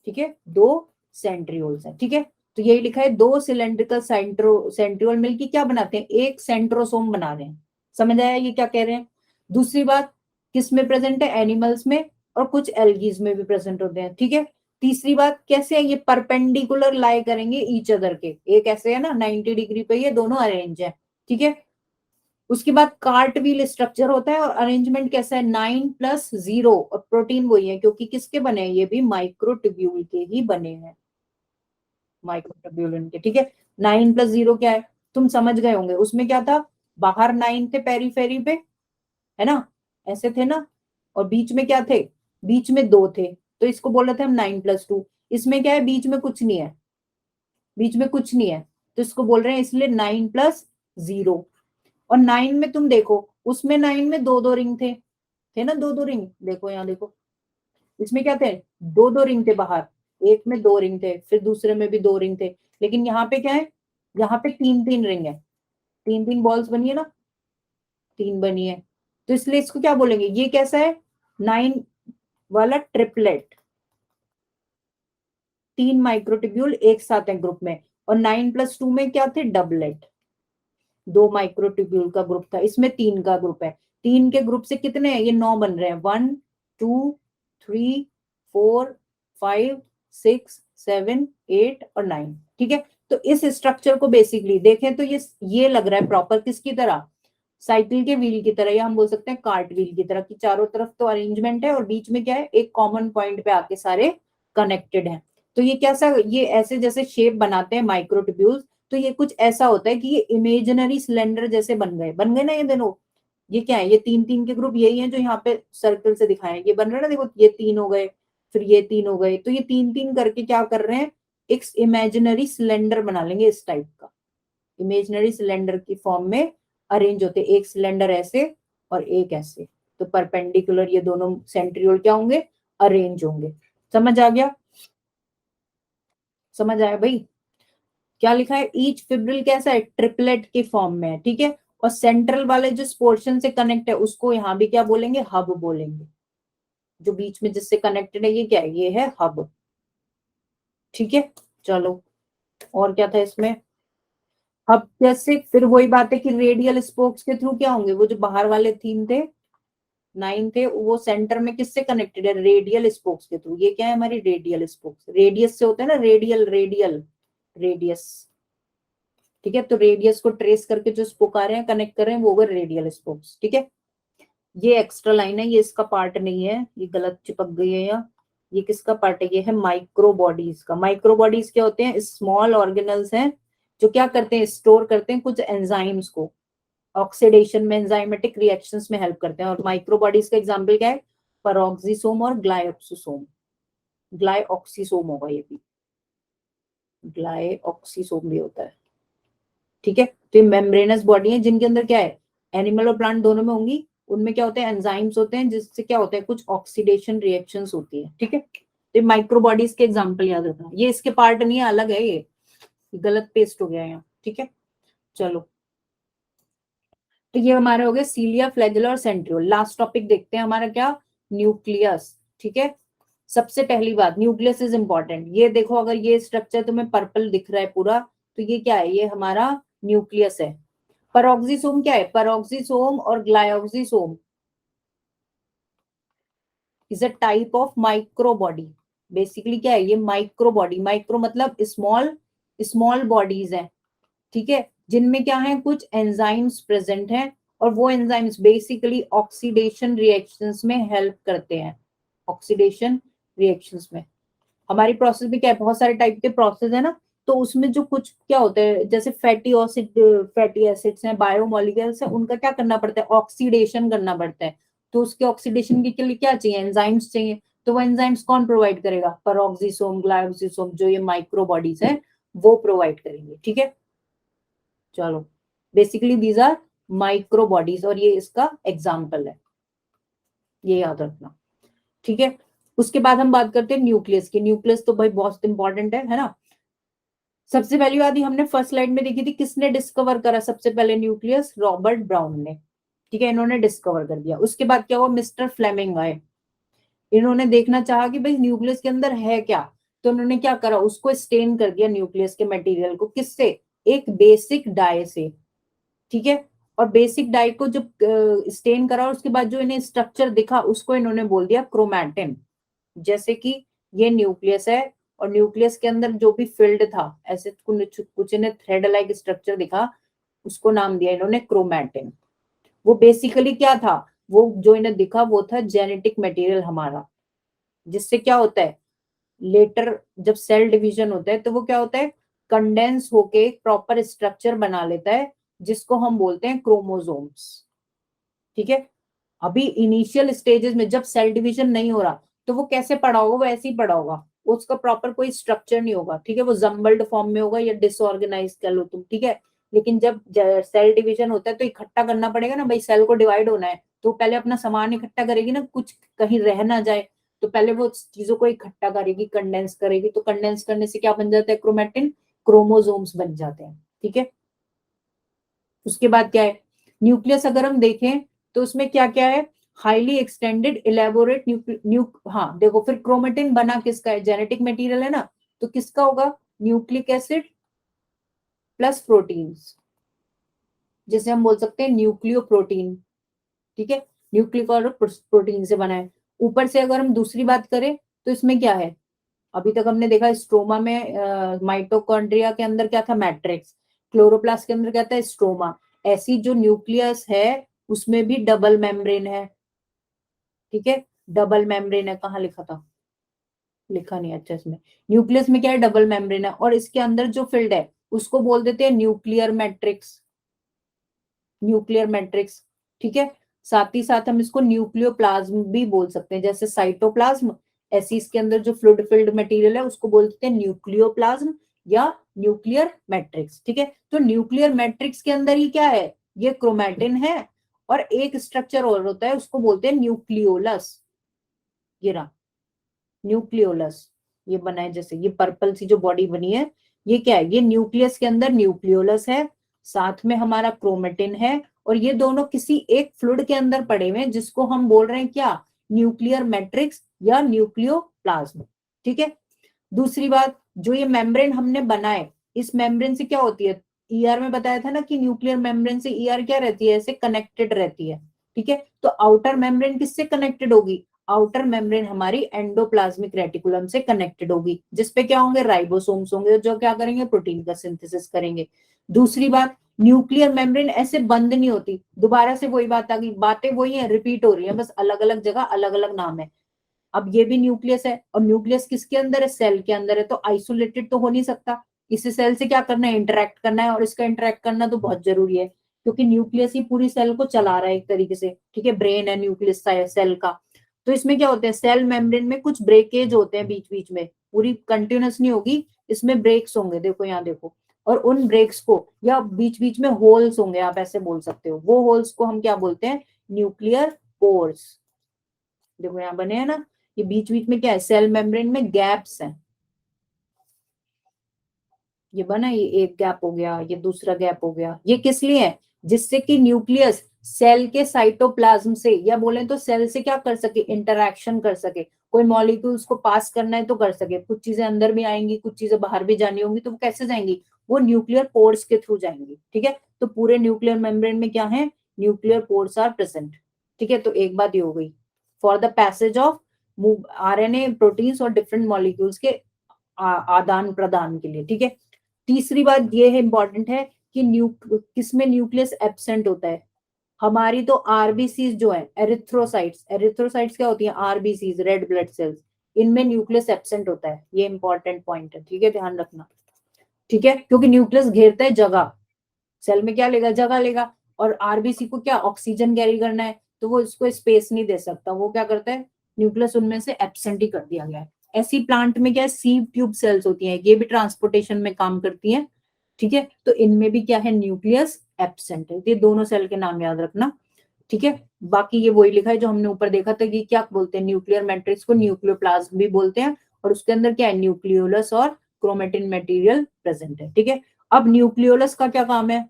ठीक है, दो सेंट्रियोल्स हैं, ठीक है। तो यही लिखा है, दो सिलेंड्रिकल सेंट्रियोल मिलकर क्या बनाते हैं, एक सेंट्रोसोम बना रहे हैं। समझ आया ये क्या कह रहे हैं। दूसरी बात, किस में प्रेजेंट है, एनिमल्स में, और कुछ एल्गीज में भी प्रेजेंट होते हैं, ठीक है। तीसरी बात, कैसे है, ये परपेंडिकुलर लाई करेंगे ईच अदर के, एक ऐसे है ना 90 डिग्री पे ये दोनों अरेंज है, ठीक है। उसके बाद कार्ट व्हील स्ट्रक्चर होता है, और अरेंजमेंट कैसा है, 9+0, और प्रोटीन वही है, क्योंकि किसके बने हैं, ये भी माइक्रोट्यूब्यूल के ही बने हैं, माइक्रोट्यूब्यूलिन के, ठीक है। 9+0 क्या है, तुम समझ गए होंगे, उसमें क्या था, बाहर 9 थे पेरीफेरी पे, है ना, ऐसे थे ना, और बीच में क्या थे, बीच में 2 थे, तो इसको बोल रहे थे हम 9+2। इसमें क्या है, बीच में कुछ नहीं है, बीच में कुछ नहीं है, तो इसको बोल रहे हैं इसलिए 9+0। और 9 में तुम देखो, उसमें 9 में दो दो रिंग थे ना, दो दो रिंग, देखो यहाँ देखो, इसमें क्या थे, दो दो रिंग थे बाहर, एक में 2 रिंग थे, फिर दूसरे में भी 2 रिंग थे, लेकिन यहाँ पे क्या है, यहाँ पे 3-3 रिंग है, 3-3 बॉल्स बनी है ना, 3 बनी है, तो इसलिए इसको क्या बोलेंगे, ये कैसा है, 9 वाला ट्रिपलेट, 3 माइक्रोट्यूब्यूल एक साथ है ग्रुप में, और 9+2 में क्या थे, डबलेट, 2 माइक्रोट्यूब्यूल का ग्रुप था, इसमें 3 का ग्रुप है, 3 के ग्रुप से कितने हैं, ये 9 बन रहे हैं, 1, 2, 3, 4, 5, 6, 7, 8 और 9, ठीक है। तो इस स्ट्रक्चर को बेसिकली देखें तो ये लग रहा है प्रॉपर किसकी तरह, साइकिल के व्हील की तरह, या हम बोल सकते हैं कार्ट व्हील की तरह, कि चारों तरफ तो अरेंजमेंट है, और बीच में क्या है, एक कॉमन पॉइंट पे आके सारे कनेक्टेड हैं। तो ये कैसा, ये ऐसे जैसे शेप बनाते हैं माइक्रोट्यूब्यूल्स, तो ये कुछ ऐसा होता है कि ये इमेजिनरी सिलेंडर जैसे बन गए ना ये दोनों, ये क्या है, ये 3-3 के ग्रुप यही हैं जो यहाँ पे सर्कल से दिखाए हैं, ये बन रहा है ना, देखो ये 3 हो गए, फिर ये 3 हो गए, तो ये 3-3 करके क्या कर रहे हैं, एक इमेजिनरी सिलेंडर बना लेंगे इस टाइप का, इमेजिनरी सिलेंडर की फॉर्म में अरेंज होते, एक सिलेंडर ऐसे और एक ऐसे, तो परपेंडिकुलर ये दोनों सेंट्रियोल क्या होंगे, अरेंज होंगे। समझ आ गया, समझ आया भाई। क्या लिखा है, ईच फिब्रिल कैसा है, ट्रिपलेट के फॉर्म में है, ठीक है। और सेंट्रल वाले जो पोर्शन से कनेक्ट है उसको यहाँ भी क्या बोलेंगे, हब बोलेंगे, जो बीच में जिससे कनेक्टेड है ये क्या है, ये है हब, ठीक है। चलो, और क्या था इसमें, हब जैसे फिर वही बात है कि रेडियल स्पोक्स के थ्रू क्या होंगे, वो जो बाहर वाले 3 थे, 9 थे, वो सेंटर में किससे कनेक्टेड है, रेडियल स्पोक्स के थ्रू। ये क्या है हमारी रेडियल स्पोक्स, रेडियस से होता है ना, रेडियल रेडियल रेडियस, ठीक है। तो रेडियस को ट्रेस करके जो स्पोक आ रहे हैं, कनेक्ट कर रहे हैं, वो होगा रेडियल स्पोक्स, ठीक है। ये एक्स्ट्रा लाइन है, ये इसका पार्ट नहीं है, ये गलत चिपक गई है यहाँ। ये किसका पार्ट है, ये है माइक्रो बॉडीज का। माइक्रो बॉडीज क्या होते हैं, स्मॉल ऑर्गेनल्स हैं जो क्या करते हैं, स्टोर करते हैं कुछ एंजाइम्स को, ऑक्सीडेशन में, एंजाइमेटिक रिएक्शंस में हेल्प करते हैं। और माइक्रो बॉडीज का एग्जांपल क्या है, पेरोक्सिसोम और ग्लाइऑक्सिसोम। ग्लाइऑक्सिसोम होगा ये भी, ग्लाइऑक्सिसोम भी होता है, ठीक है। तो ये मेम्ब्रेनस बॉडी है जिनके अंदर क्या है, एनिमल और प्लांट दोनों में होंगी। उनमें क्या होते हैं, एंजाइम्स होते हैं जिससे क्या होता है, कुछ ऑक्सीडेशन रिएक्शंस होती है, ठीक है। तो माइक्रो बॉडीज के एग्जांपल याद रखना। ये इसके पार्ट नहीं है, अलग है, ये गलत पेस्ट हो गया है यहाँ, ठीक है। चलो, तो ये हमारे हो गए सीलिया, फ्लैगेला और सेंट्रियोल। लास्ट टॉपिक देखते हैं हमारा क्या, न्यूक्लियस, ठीक है। सबसे पहली बात, न्यूक्लियस इज इंपॉर्टेंट। ये देखो, अगर ये स्ट्रक्चर तुम्हें पर्पल दिख रहा है पूरा, तो ये क्या है, ये हमारा न्यूक्लियस है। पेरोक्सिसोम क्या है, पेरोक्सिसोम और glyoxysome is a type of micro body. Basically क्या है, ये माइक्रो बॉडी, माइक्रो मतलब स्मॉल, स्मॉल बॉडीज है, ठीक है, जिनमें क्या है, कुछ एंजाइम्स प्रेजेंट हैं। और वो एंजाइम्स बेसिकली ऑक्सीडेशन रिएक्शंस में हेल्प करते हैं। ऑक्सीडेशन रिएक्शंस में हमारी प्रोसेस में क्या है, बहुत सारे टाइप के प्रोसेस है ना, तो उसमें जो कुछ क्या होता है, जैसे फैटी एसिड्स हैं, बायोमोलिक्यूल्स हैं, उनका क्या करना पड़ता है, ऑक्सीडेशन करना पड़ता है। तो उसके ऑक्सीडेशन के लिए क्या चाहिए, एंजाइम्स चाहिए। तो वो एंजाइम्स कौन प्रोवाइड करेगा, पेरोक्सिसोम, ग्लाइऑक्सिसोम, जो ये माइक्रो बॉडीज है वो प्रोवाइड करेंगे, ठीक है। चलो, basically these are micro bodies, और ये इसका एग्जाम्पल है, ये याद रखना, ठीक है। उसके बाद हम बात करते हैं न्यूक्लियस की। न्यूक्लियस तो भाई बहुत इंपॉर्टेंट है ना। सबसे पहली बात ये हमने फर्स्ट स्लाइड में देखी थी, किसने डिस्कवर करा सबसे पहले न्यूक्लियस, रॉबर्ट ब्राउन ने, ठीक है, इन्होंने डिस्कवर कर दिया। उसके बाद क्या हुआ, मिस्टर फ्लेमिंग आए, इन्होंने देखना चाहा कि भाई न्यूक्लियस के अंदर है क्या। तो उन्होंने क्या करा, उसको स्टेन कर दिया न्यूक्लियस के मटेरियल को, किससे, एक बेसिक डाई से, ठीक है। और बेसिक डाई को जब स्टेन करा, और उसके बाद जो इन्हें स्ट्रक्चर दिखा, उसको इन्होंने बोल दिया क्रोमैटिन। जैसे कि ये न्यूक्लियस है, और न्यूक्लियस के अंदर जो भी फील्ड था, ऐसे कुछ इन्हें थ्रेड लाइक स्ट्रक्चर दिखा, उसको नाम दिया इन्होंने क्रोमैटिन। वो बेसिकली क्या था, वो जो इन्हें दिखा वो था जेनेटिक मटेरियल हमारा, जिससे क्या होता है, लेटर जब सेल डिवीजन होता है तो वो क्या होता है, कंडेंस होके एक प्रॉपर स्ट्रक्चर बना लेता है, जिसको हम बोलते हैं क्रोमोसोम्स, ठीक है। अभी इनिशियल स्टेजेस में जब सेल डिवीजन नहीं हो रहा, तो वो कैसे पड़ा होगा, वो ऐसे ही पड़ा होगा, उसका प्रॉपर कोई स्ट्रक्चर नहीं होगा, ठीक है। वो जम्बल्ड फॉर्म में होगा या डिसऑर्गेनाइज कर लो तुम, ठीक है। लेकिन जब सेल डिवीजन होता है तो इकट्ठा करना पड़ेगा ना भाई, सेल को डिवाइड होना है, तो पहले अपना सामान इकट्ठा करेगी ना, कुछ कहीं रह ना जाए, तो पहले वो चीजों को इकट्ठा करेगी, कंडेंस करेगी। तो कंडेंस करने से क्या बन जाता है, क्रोमैटिन, क्रोमोसोम्स बन जाते हैं, ठीक है। उसके बाद क्या है, न्यूक्लियस अगर हम देखें तो उसमें क्या क्या है, हाईली एक्सटेंडेड इलेबोरेट हाँ देखो, फिर क्रोमेटिन बना किसका है, जेनेटिक मटेरियल है ना, तो किसका होगा, न्यूक्लिक एसिड प्लस प्रोटीन्स, जिसे हम बोल सकते हैं न्यूक्लियो प्रोटीन, ठीक है। न्यूक्लिक और प्रोटीन से बना है। ऊपर से अगर हम दूसरी बात करें तो इसमें क्या है, अभी तक हमने देखा स्ट्रोमा में, माइटोकॉन्ड्रिया के अंदर क्या था, मैट्रिक्स, क्लोरोप्लास्ट के अंदर क्या था, स्ट्रोमा। ऐसी जो न्यूक्लियस है उसमें भी डबल मेम्ब्रेन है, ठीक है, डबल मेम्ब्रेन है। कहाँ लिखा था, लिखा नहीं, अच्छा इसमें न्यूक्लियस में क्या है, डबल मेम्ब्रेन है, और इसके अंदर जो फील्ड है उसको बोल देते हैं न्यूक्लियर मैट्रिक्स, न्यूक्लियर मैट्रिक्स, ठीक है। साथ ही साथ हम इसको न्यूक्लियोप्लाज्म भी बोल सकते हैं, जैसे साइटोप्लाज्म, ऐसी इसके अंदर जो फ्लूइड फिल्ड मटेरियल है उसको बोलते हैं न्यूक्लियोप्लाज्म या न्यूक्लियर मैट्रिक्स, ठीक है। तो न्यूक्लियर मैट्रिक्स के अंदर ही क्या है, ये क्रोमैटिन है, और एक स्ट्रक्चर और होता है उसको बोलते हैं न्यूक्लियोलस। ये रहा न्यूक्लियोलस, ये बना है जैसे ये पर्पल सी जो बॉडी बनी है, ये क्या है, ये न्यूक्लियस के अंदर न्यूक्लियोलस है, साथ में हमारा क्रोमेटिन है, और ये दोनों किसी एक फ्लूइड के अंदर पड़े हुए हैं, जिसको हम बोल रहे हैं क्या, न्यूक्लियर मैट्रिक्स या न्यूक्लियोप्लाज्म, ठीक है। दूसरी बात, जो ये मेम्ब्रेन हमने बनाए, इस मेम्ब्रेन से क्या होती है, ईआर में बताया था ना कि न्यूक्लियर मेम्ब्रेन से ईआर क्या रहती है, ऐसे कनेक्टेड रहती है, ठीक है। तो आउटर मेम्ब्रेन किससे कनेक्टेड होगी? आउटर मेम्ब्रेन हमारी एंडोप्लाज्मिक रेटिकुलम से कनेक्टेड होगी, जिसपे क्या होंगे? राइबोसोम्स होंगे, जो क्या करेंगे? प्रोटीन का सिंथेसिस करेंगे। दूसरी बात, न्यूक्लियर मेम्ब्रेन ऐसे बंद नहीं होती। दोबारा से वही बात आ गई, बातें वही है, रिपीट हो रही है, बस अलग अलग जगह अलग अलग नाम है। अब ये भी न्यूक्लियस है, और न्यूक्लियस किसके अंदर है? सेल के अंदर है, तो आइसोलेटेड तो हो नहीं सकता। इसे सेल से क्या करना है? इंटरेक्ट करना है, और इसका इंटरेक्ट करना तो बहुत जरूरी है, क्योंकि न्यूक्लियस ही पूरी सेल को चला रहा है एक तरीके से, ठीक है। ब्रेन है न्यूक्लियस सेल का। तो इसमें क्या होते हैं? सेल मेम्ब्रेन में कुछ ब्रेकेज होते हैं बीच बीच में, पूरी कंटिन्यूस नहीं होगी, इसमें ब्रेक्स होंगे, देखो यहाँ देखो। और उन ब्रेक्स को, या बीच बीच में होल्स होंगे, आप ऐसे बोल सकते हो, वो होल्स को हम क्या बोलते हैं? Nuclear pores. देखो यहाँ बने हैं ना, ये बीच बीच में क्या है? सेल मेम्ब्रेन में गैप्स हैं। ये बना, ये एक गैप हो गया, ये दूसरा गैप हो गया। ये किस लिए है? जिससे कि न्यूक्लियस सेल के साइटोप्लाज्म से, या बोले तो सेल से क्या कर सके? इंटरैक्शन कर सके। कोई मॉलिक्यूल्स को पास करना है तो कर सके, कुछ चीजें अंदर भी आएंगी, कुछ चीजें बाहर भी जानी होंगी, तो वो कैसे जाएंगी? वो न्यूक्लियर पोर्स के थ्रू जाएंगी, ठीक है। तो पूरे न्यूक्लियर मेम्ब्रेन में क्या है? न्यूक्लियर पोर्स आर प्रेजेंट, ठीक है। तो एक बात ये हो गई, for the passage of RNA, proteins और डिफरेंट मॉलिक्यूल्स के आदान प्रदान के लिए, ठीक है। तीसरी बात ये है, इंपॉर्टेंट है, कि किसमें न्यूक्लियस एब्सेंट होता है? हमारी तो आरबीसीज जो है, एरिथ्रोसाइट्स, एरिथ्रोसाइट्स क्या होती है? आरबीसीज, रेड ब्लड सेल्स, इनमें न्यूक्लियस एब्सेंट होता है। ये इंपॉर्टेंट पॉइंट है, ठीक है, ध्यान रखना, ठीक है। क्योंकि न्यूक्लियस घेरता है जगह, सेल में क्या लेगा? जगह लेगा। और आरबीसी को क्या? ऑक्सीजन कैरी करना है, तो वो इसको स्पेस नहीं दे सकता, वो क्या करता है? न्यूक्लियस उनमें से एब्सेंट ही कर दिया गया है। ऐसी प्लांट में क्या है? सीव ट्यूब सेल्स होती हैं, ये भी ट्रांसपोर्टेशन में काम करती हैं, ठीक है। तो इनमें भी क्या है? न्यूक्लियस एब्सेंट है। ये दोनों सेल के नाम याद रखना, ठीक है। बाकी ये वही लिखा है जो हमने ऊपर देखा था, कि क्या बोलते हैं? न्यूक्लियर मैट्रिक्स को न्यूक्लियोप्लाज्म भी बोलते हैं, और उसके अंदर क्या है? न्यूक्लियोलस और क्रोमेटिन मटेरियल प्रेजेंट है, ठीक है। अब न्यूक्लियोलस का क्या काम है?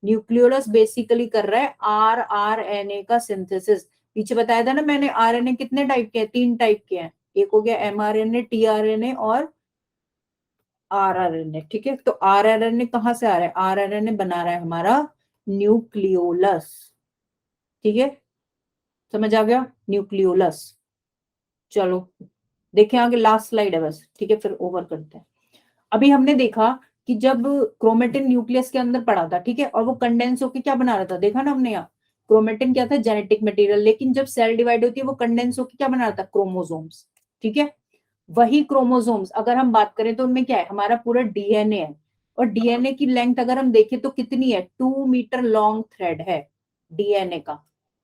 न्यूक्लियोलस बेसिकली कर रहा है आरआरएनए का सिंथेसिस। पीछे बताया था ना मैंने, आरएनए कितने टाइप के हैं? 3 टाइप के हैं। एक हो गया एमआरएनए, टीआरएनए और आरआरएनए, ठीक है। तो आरआरएनए कहाँ से आ रहा है? आरआरएनए बना रहा है हमारा न्यूक्लियोलस, ठीक है, समझ आ गया? न्यूक्लियोलस। चलो देखें आगे, लास्ट स्लाइड है बस, ठीक है, फिर ओवर करते हैं। अभी हमने देखा कि जब क्रोमेटिन न्यूक्लियस के अंदर पड़ा था, ठीक है, और वो कंडेंस होकर क्या बना रहा था? देखा ना हमने यहाँ, क्रोमेटिन क्या था? Genetic material. लेकिन जब सेल डिवाइड होती है, वो कंडेंस होकर क्या बना रहा था? क्रोमोसोम्स, ठीक है। वही क्रोमोसोम्स अगर हम बात करें तो उनमें क्या है? हमारा पूरा डीएनए है, और डीएनए की लेंथ अगर हम देखें तो कितनी है? 2 मीटर लॉन्ग थ्रेड है डीएनए का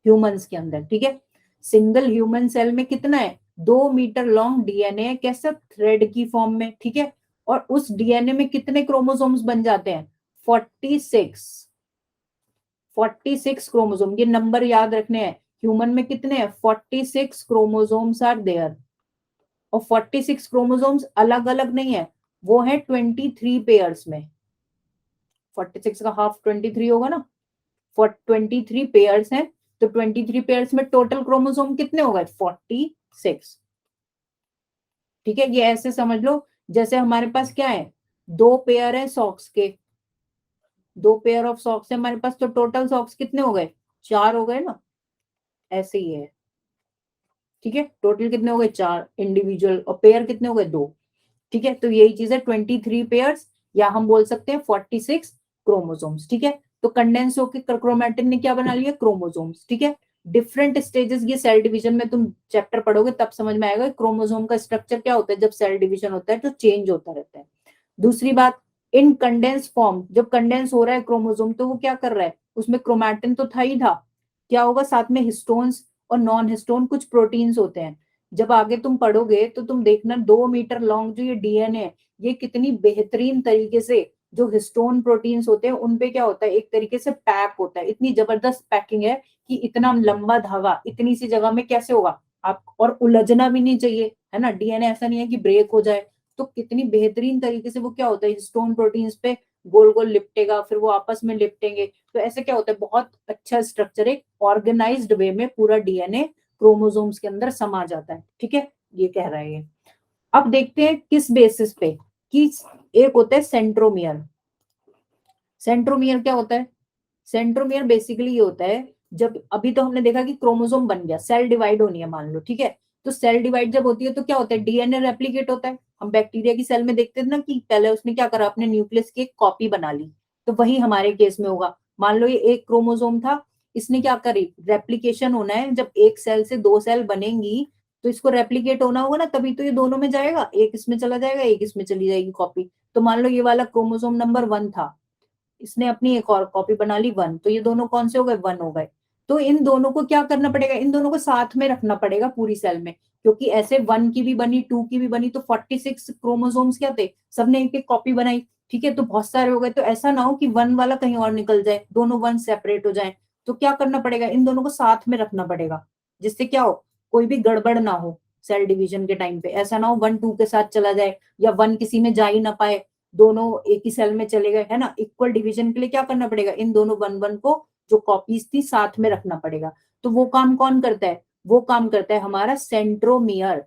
ह्यूमंस के अंदर, ठीक है। सिंगल ह्यूमन सेल में कितना है? 2 मीटर लॉन्ग डीएनए है, कैसे? थ्रेड की फॉर्म में, ठीक है। और उस डीएनए में कितने क्रोमोसोम्स बन जाते हैं? 46। 46 क्रोमोसोम, ये नंबर याद रखने हैं। ह्यूमन में कितने हैं? 46 क्रोमोसोम्स आर देयर। और 46 क्रोमोसोम्स अलग अलग नहीं है, वो है 23 पेयर्स में। 46 का हाफ 23 होगा ना, 23 पेयर्स हैं। तो 23 पेयर्स में टोटल क्रोमोसोम कितने हो गए? 46, ठीक है। ये ऐसे समझ लो, जैसे हमारे पास क्या है? 2 पेयर है सॉक्स के, 2 पेयर ऑफ सॉक्स है हमारे पास, तो टोटल सॉक्स कितने हो गए? 4 हो गए ना, ऐसे ही है, ठीक है। टोटल कितने हो गए? 4 इंडिविजुअल, और पेयर कितने हो गए? 2, ठीक है। तो यही चीज है 23 पेयर्स, या हम बोल सकते हैं 46 क्रोमोसोम्स, ठीक है। तो कंडेंस होकर क्रोमेटिन ने क्या बना लिया? क्रोमोसोम्स, ठीक है। डिफरेंट स्टेजेस, ये सेल डिवीजन में तुम चैप्टर पढ़ोगे तब समझ में आएगा क्रोमोसोम का स्ट्रक्चर क्या होता है। जब सेल डिवीजन होता है तो चेंज होता रहता है। दूसरी बात, इन कंडेंस फॉर्म, जब कंडेंस हो रहा है क्रोमोसोम, तो वो क्या कर रहा है? उसमें क्रोमैटिन तो था ही था, क्या होगा साथ में? हिस्टोन्स और नॉन हिस्टोन कुछ प्रोटीन्स होते हैं। जब आगे तुम पढ़ोगे तो तुम देखना 2 मीटर लॉन्ग जो ये डीएनए है, ये कितनी बेहतरीन तरीके से जो हिस्टोन प्रोटीन्स होते हैं उनपे क्या होता है? एक तरीके से पैक होता है। इतनी जबरदस्त पैकिंग है कि इतना लंबा धागा इतनी सी जगह में कैसे होगा आप, और उलझना भी नहीं चाहिए, है ना। डीएनए ऐसा नहीं है कि ब्रेक हो जाए, तो कितनी बेहतरीन तरीके से वो क्या होता है? हिस्टोन प्रोटीन्स पे गोल गोल लिपटेगा, फिर वो आपस में लिपटेंगे। तो ऐसे क्या होता है? बहुत अच्छा स्ट्रक्चर, एक ऑर्गेनाइज्ड वे में पूरा डीएनए क्रोमोसोम्स के अंदर समा जाता है, ठीक है। ये कह रहा है ये। अब देखते हैं किस बेसिस पे, कि एक होता है सेंट्रोमियर। सेंट्रोमियर क्या होता है? सेंट्रोमियर बेसिकली ये होता है, जब अभी तो हमने देखा कि क्रोमोसोम बन गया, सेल डिवाइड होनी है मान लो, ठीक है, तो सेल डिवाइड जब होती है तो क्या होता है, डीएनए रेप्लिकेट होता है। हम बैक्टीरिया की सेल में देखते थे ना कि पहले उसने क्या करा, अपने न्यूक्लियस की एक कॉपी बना ली, तो वही हमारे केस में होगा। मान लो ये एक क्रोमोसोम था, इसने क्या करी, रेप्लीकेशन होना है, जब एक सेल से दो सेल बनेंगी तो इसको रेप्लीकेट होना होगा ना, तभी तो ये दोनों में जाएगा, एक इसमें चला जाएगा, एक इसमें चली जाएगी कॉपी। तो मान लो ये वाला क्रोमोसोम नंबर 1 था, इसने अपनी एक और कॉपी बना ली 1, तो ये दोनों कौन से हो गए, 1 हो गए। तो इन दोनों को क्या करना पड़ेगा, इन दोनों को साथ में रखना पड़ेगा पूरी सेल में, क्योंकि ऐसे 1 की भी बनी, 2 की भी बनी, तो 46 क्रोमोसोम्स क्या थे, सबने एक एक कॉपी बनाई, ठीक है, तो बहुत सारे हो गए। तो ऐसा ना हो कि 1 वाला कहीं और निकल जाए, दोनों 1 सेपरेट हो जाए, तो क्या करना पड़ेगा, इन दोनों को साथ में रखना पड़ेगा, जिससे क्या हो, कोई भी गड़बड़ ना हो सेल डिवीजन के टाइम पे। ऐसा ना हो 1 2 के साथ चला जाए, या 1 किसी में जा ही ना पाए, दोनों एक ही सेल में चले गए, है ना। इक्वल डिवीजन के लिए क्या करना पड़ेगा, इन दोनों 1 1 को जो कॉपीज थी साथ में रखना पड़ेगा। तो वो काम कौन करता है, वो काम करता है हमारा सेंट्रोमियर।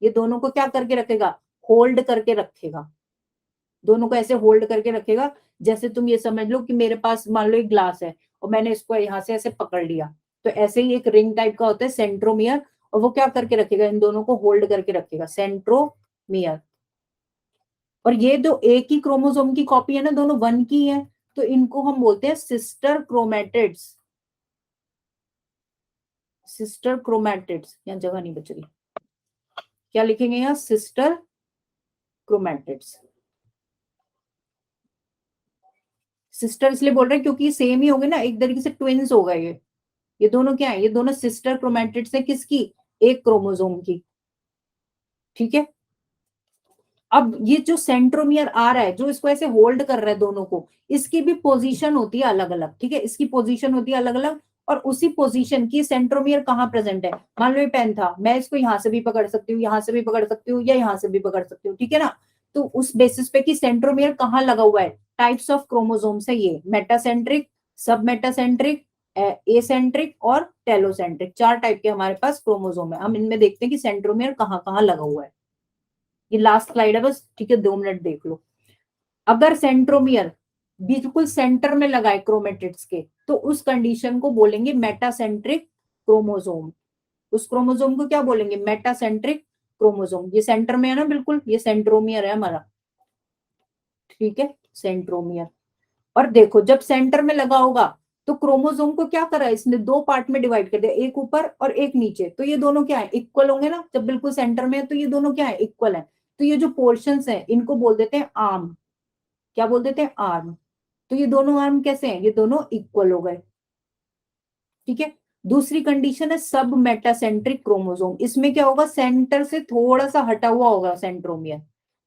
ये दोनों को क्या करके रखेगा, होल्ड करके रखेगा, दोनों को ऐसे होल्ड करके रखेगा। जैसे तुम ये समझ लो कि मेरे पास मान लो एक ग्लास है और मैंने इसको यहाँ से ऐसे पकड़ लिया, तो ऐसे ही एक रिंग टाइप का होता है सेंट्रोमियर, और वो क्या करके रखेगा, इन दोनों को होल्ड करके रखेगा, सेंट्रोमियर। और ये जो एक ही क्रोमोसोम की कॉपी है ना, दोनों 1 की है, तो इनको हम बोलते हैं सिस्टर क्रोमेटिड्स। सिस्टर क्रोमेटिड्स, यहाँ जगह नहीं बच रही, क्या लिखेंगे यहाँ, सिस्टर क्रोमेटिड्स। सिस्टर इसलिए बोल रहे हैं क्योंकि सेम ही हो गए ना, एक तरीके से ट्विन्स हो गए ये दोनों क्या है, ये दोनों सिस्टर क्रोमेटिड्स है, किसकी, एक क्रोमोसोम की, ठीक है। अब ये जो सेंट्रोमियर आ रहा है, जो इसको ऐसे होल्ड कर रहा है दोनों को, इसकी भी पोजीशन होती है अलग अलग, ठीक है, इसकी पोजीशन होती है अलग अलग। और उसी पोजीशन की सेंट्रोमियर कहाँ प्रेजेंट है, मान लो ये पेन था, मैं इसको यहाँ से भी पकड़ सकती हूँ, यहाँ से भी पकड़ सकती हूँ, या यहाँ से भी पकड़ सकती हूँ, ठीक है ना। तो उस बेसिस पे कि सेंट्रोमियर कहाँ लगा हुआ है, टाइप्स ऑफ क्रोमोसोम्स है ये, मेटासेंट्रिक, सब मेटासेंट्रिक, एसेंट्रिक और टेलोसेंट्रिक, 4 टाइप के हमारे पास क्रोमोसोम है। हम इनमें देखते हैं कि सेंट्रोमियर कहाँ कहाँ लगा हुआ है। ये लास्ट स्लाइड है बस, ठीक है, 2 मिनट देख लो। अगर सेंट्रोमियर बिल्कुल सेंटर में लगाए क्रोमेटिड्स के, तो उस कंडीशन को बोलेंगे मेटासेंट्रिक क्रोमोसोम। उस क्रोमोसोम को क्या बोलेंगे, मेटासेंट्रिक क्रोमोसोम। ये सेंटर में है ना, बिल्कुल ये सेंट्रोमियर है हमारा, ठीक है, सेंट्रोमियर। और देखो जब सेंटर में लगा होगा तो क्रोमोसोम को क्या करा, इसने 2 पार्ट में डिवाइड कर दिया, एक ऊपर और एक नीचे, तो ये दोनों क्या है, इक्वल होंगे ना, जब बिल्कुल सेंटर में है तो ये दोनों क्या है, इक्वल है। तो ये जो पोर्शंस है इनको बोल देते हैं आर्म, क्या बोल देते हैं, आर्म। तो ये दोनों आर्म कैसे हैं, ये दोनों इक्वल हो गए, ठीक है। दूसरी कंडीशन है सब मेटासेंट्रिक क्रोमोसोम, इसमें क्या होगा, सेंटर से थोड़ा सा हटा हुआ होगा सेंट्रोमियर।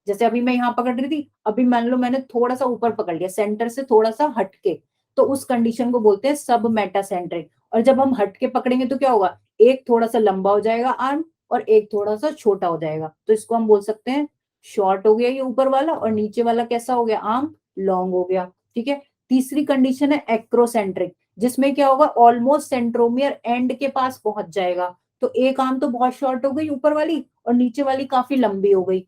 जैसे अभी मैं यहाँ पकड़ रही थी, अभी मान लो मैंने थोड़ा सा ऊपर पकड़ लिया, सेंटर से थोड़ा सा हटके, तो उस कंडीशन को बोलते हैं सब मेटासेंट्रिक। और जब हम हटके पकड़ेंगे तो क्या होगा, एक थोड़ा सा लंबा हो जाएगा आर्म, और एक थोड़ा सा छोटा हो जाएगा, तो इसको हम बोल सकते हैं शॉर्ट हो गया ये ऊपर वाला, और नीचे वाला कैसा हो गया, आर्म लॉन्ग हो गया, ठीक है। तीसरी कंडीशन है एक्रोसेंट्रिक, जिसमें क्या होगा, ऑलमोस्ट सेंट्रोमियर एंड के पास पहुंच जाएगा, तो एक आर्म तो बहुत शॉर्ट हो गई ऊपर वाली, और नीचे वाली काफी लंबी हो गई,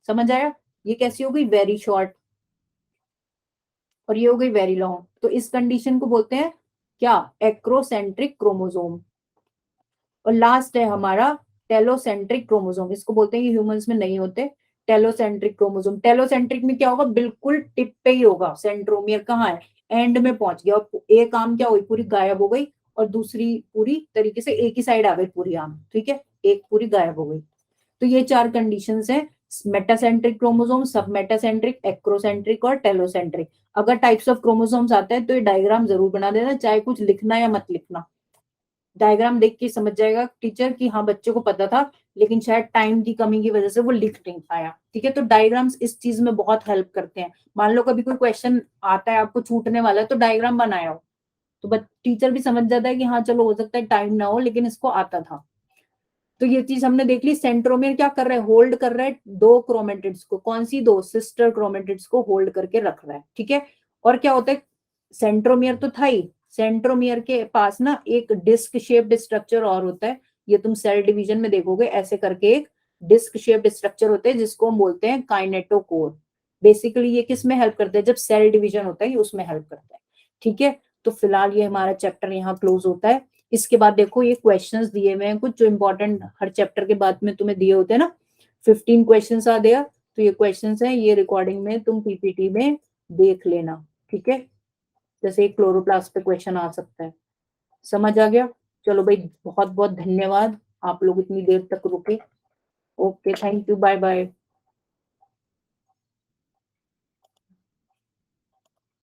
समझ आया। ये कैसी हो गई, वेरी शॉर्ट, और ये हो गई वेरी लॉन्ग, तो इस कंडीशन को बोलते हैं क्या, एक्रोसेंट्रिक क्रोमोसोम। और लास्ट है हमारा टेलोसेंट्रिक क्रोमोसोम, इसको बोलते हैं, ये ह्यूमंस में नहीं होते, टेलोसेंट्रिक क्रोमोसोम। टेलोसेंट्रिक में क्या होगा, बिल्कुल टिप पे ही होगा, सेंट्रोमियर कहाँ है, एंड में पहुंच गया, और एक आर्म क्या हुई, पूरी गायब हो गई, और दूसरी पूरी तरीके से एक ही साइड आ गई पूरी आर्म, ठीक है, एक पूरी गायब हो गई। तो ये 4 कंडीशंस हैं, मेटासेंट्रिक क्रोमोसोम, सब मेटासेंट्रिक, एक्रोसेंट्रिक और टेलोसेंट्रिक। अगर टाइप्स ऑफ क्रोमोसोम्स आता है तो ये डायग्राम जरूर बना देना, चाहे कुछ लिखना या मत लिखना, डायग्राम देख के समझ जाएगा टीचर कि हाँ बच्चे को पता था, लेकिन शायद टाइम की कमी की वजह से वो लिख नहीं पाया, ठीक है। तो डायग्राम्स इस चीज में बहुत हेल्प करते हैं। मान लो कभी कोई क्वेश्चन आता है आपको छूटने वाला है, तो डायग्राम बनाया हो, तो टीचर भी समझ जाता है कि हाँ चलो हो सकता है टाइम ना हो, लेकिन इसको आता था। तो ये चीज हमने देख ली, सेंट्रोमियर क्या कर रहा है, होल्ड कर रहा है 2 क्रोमेटिड्स को, कौन सी 2, सिस्टर क्रोमेटिड्स को होल्ड करके रख रहा है, ठीक है। और क्या होता है, सेंट्रोमियर तो था ही, सेंट्रोमियर के पास ना एक डिस्क शेप्ड स्ट्रक्चर और होता है, ये तुम सेल डिवीजन में देखोगे, ऐसे करके एक डिस्क शेप्ड स्ट्रक्चर होते हैं, जिसको हम बोलते हैं काइनेटोकोर। बेसिकली ये किस में हेल्प करते हैं, जब सेल डिवीजन होता है ये उसमें हेल्प करता है, ठीक है। तो फिलहाल ये हमारा चैप्टर यहाँ क्लोज होता है। इसके बाद देखो ये क्वेश्चंस दिए हुए हैं कुछ जो इंपॉर्टेंट हर चैप्टर के बाद में तुम्हें दिए होते हैं ना, 15 क्वेश्चंस आ दिया, तो ये क्वेश्चंस हैं, ये रिकॉर्डिंग में तुम पीपीटी में देख लेना, ठीक है। जैसे एक क्लोरोप्लास्ट पे क्वेश्चन आ सकता है, समझ आ गया। चलो भाई, बहुत बहुत धन्यवाद, आप लोग इतनी देर तक रुके। Okay, thank you, bye bye.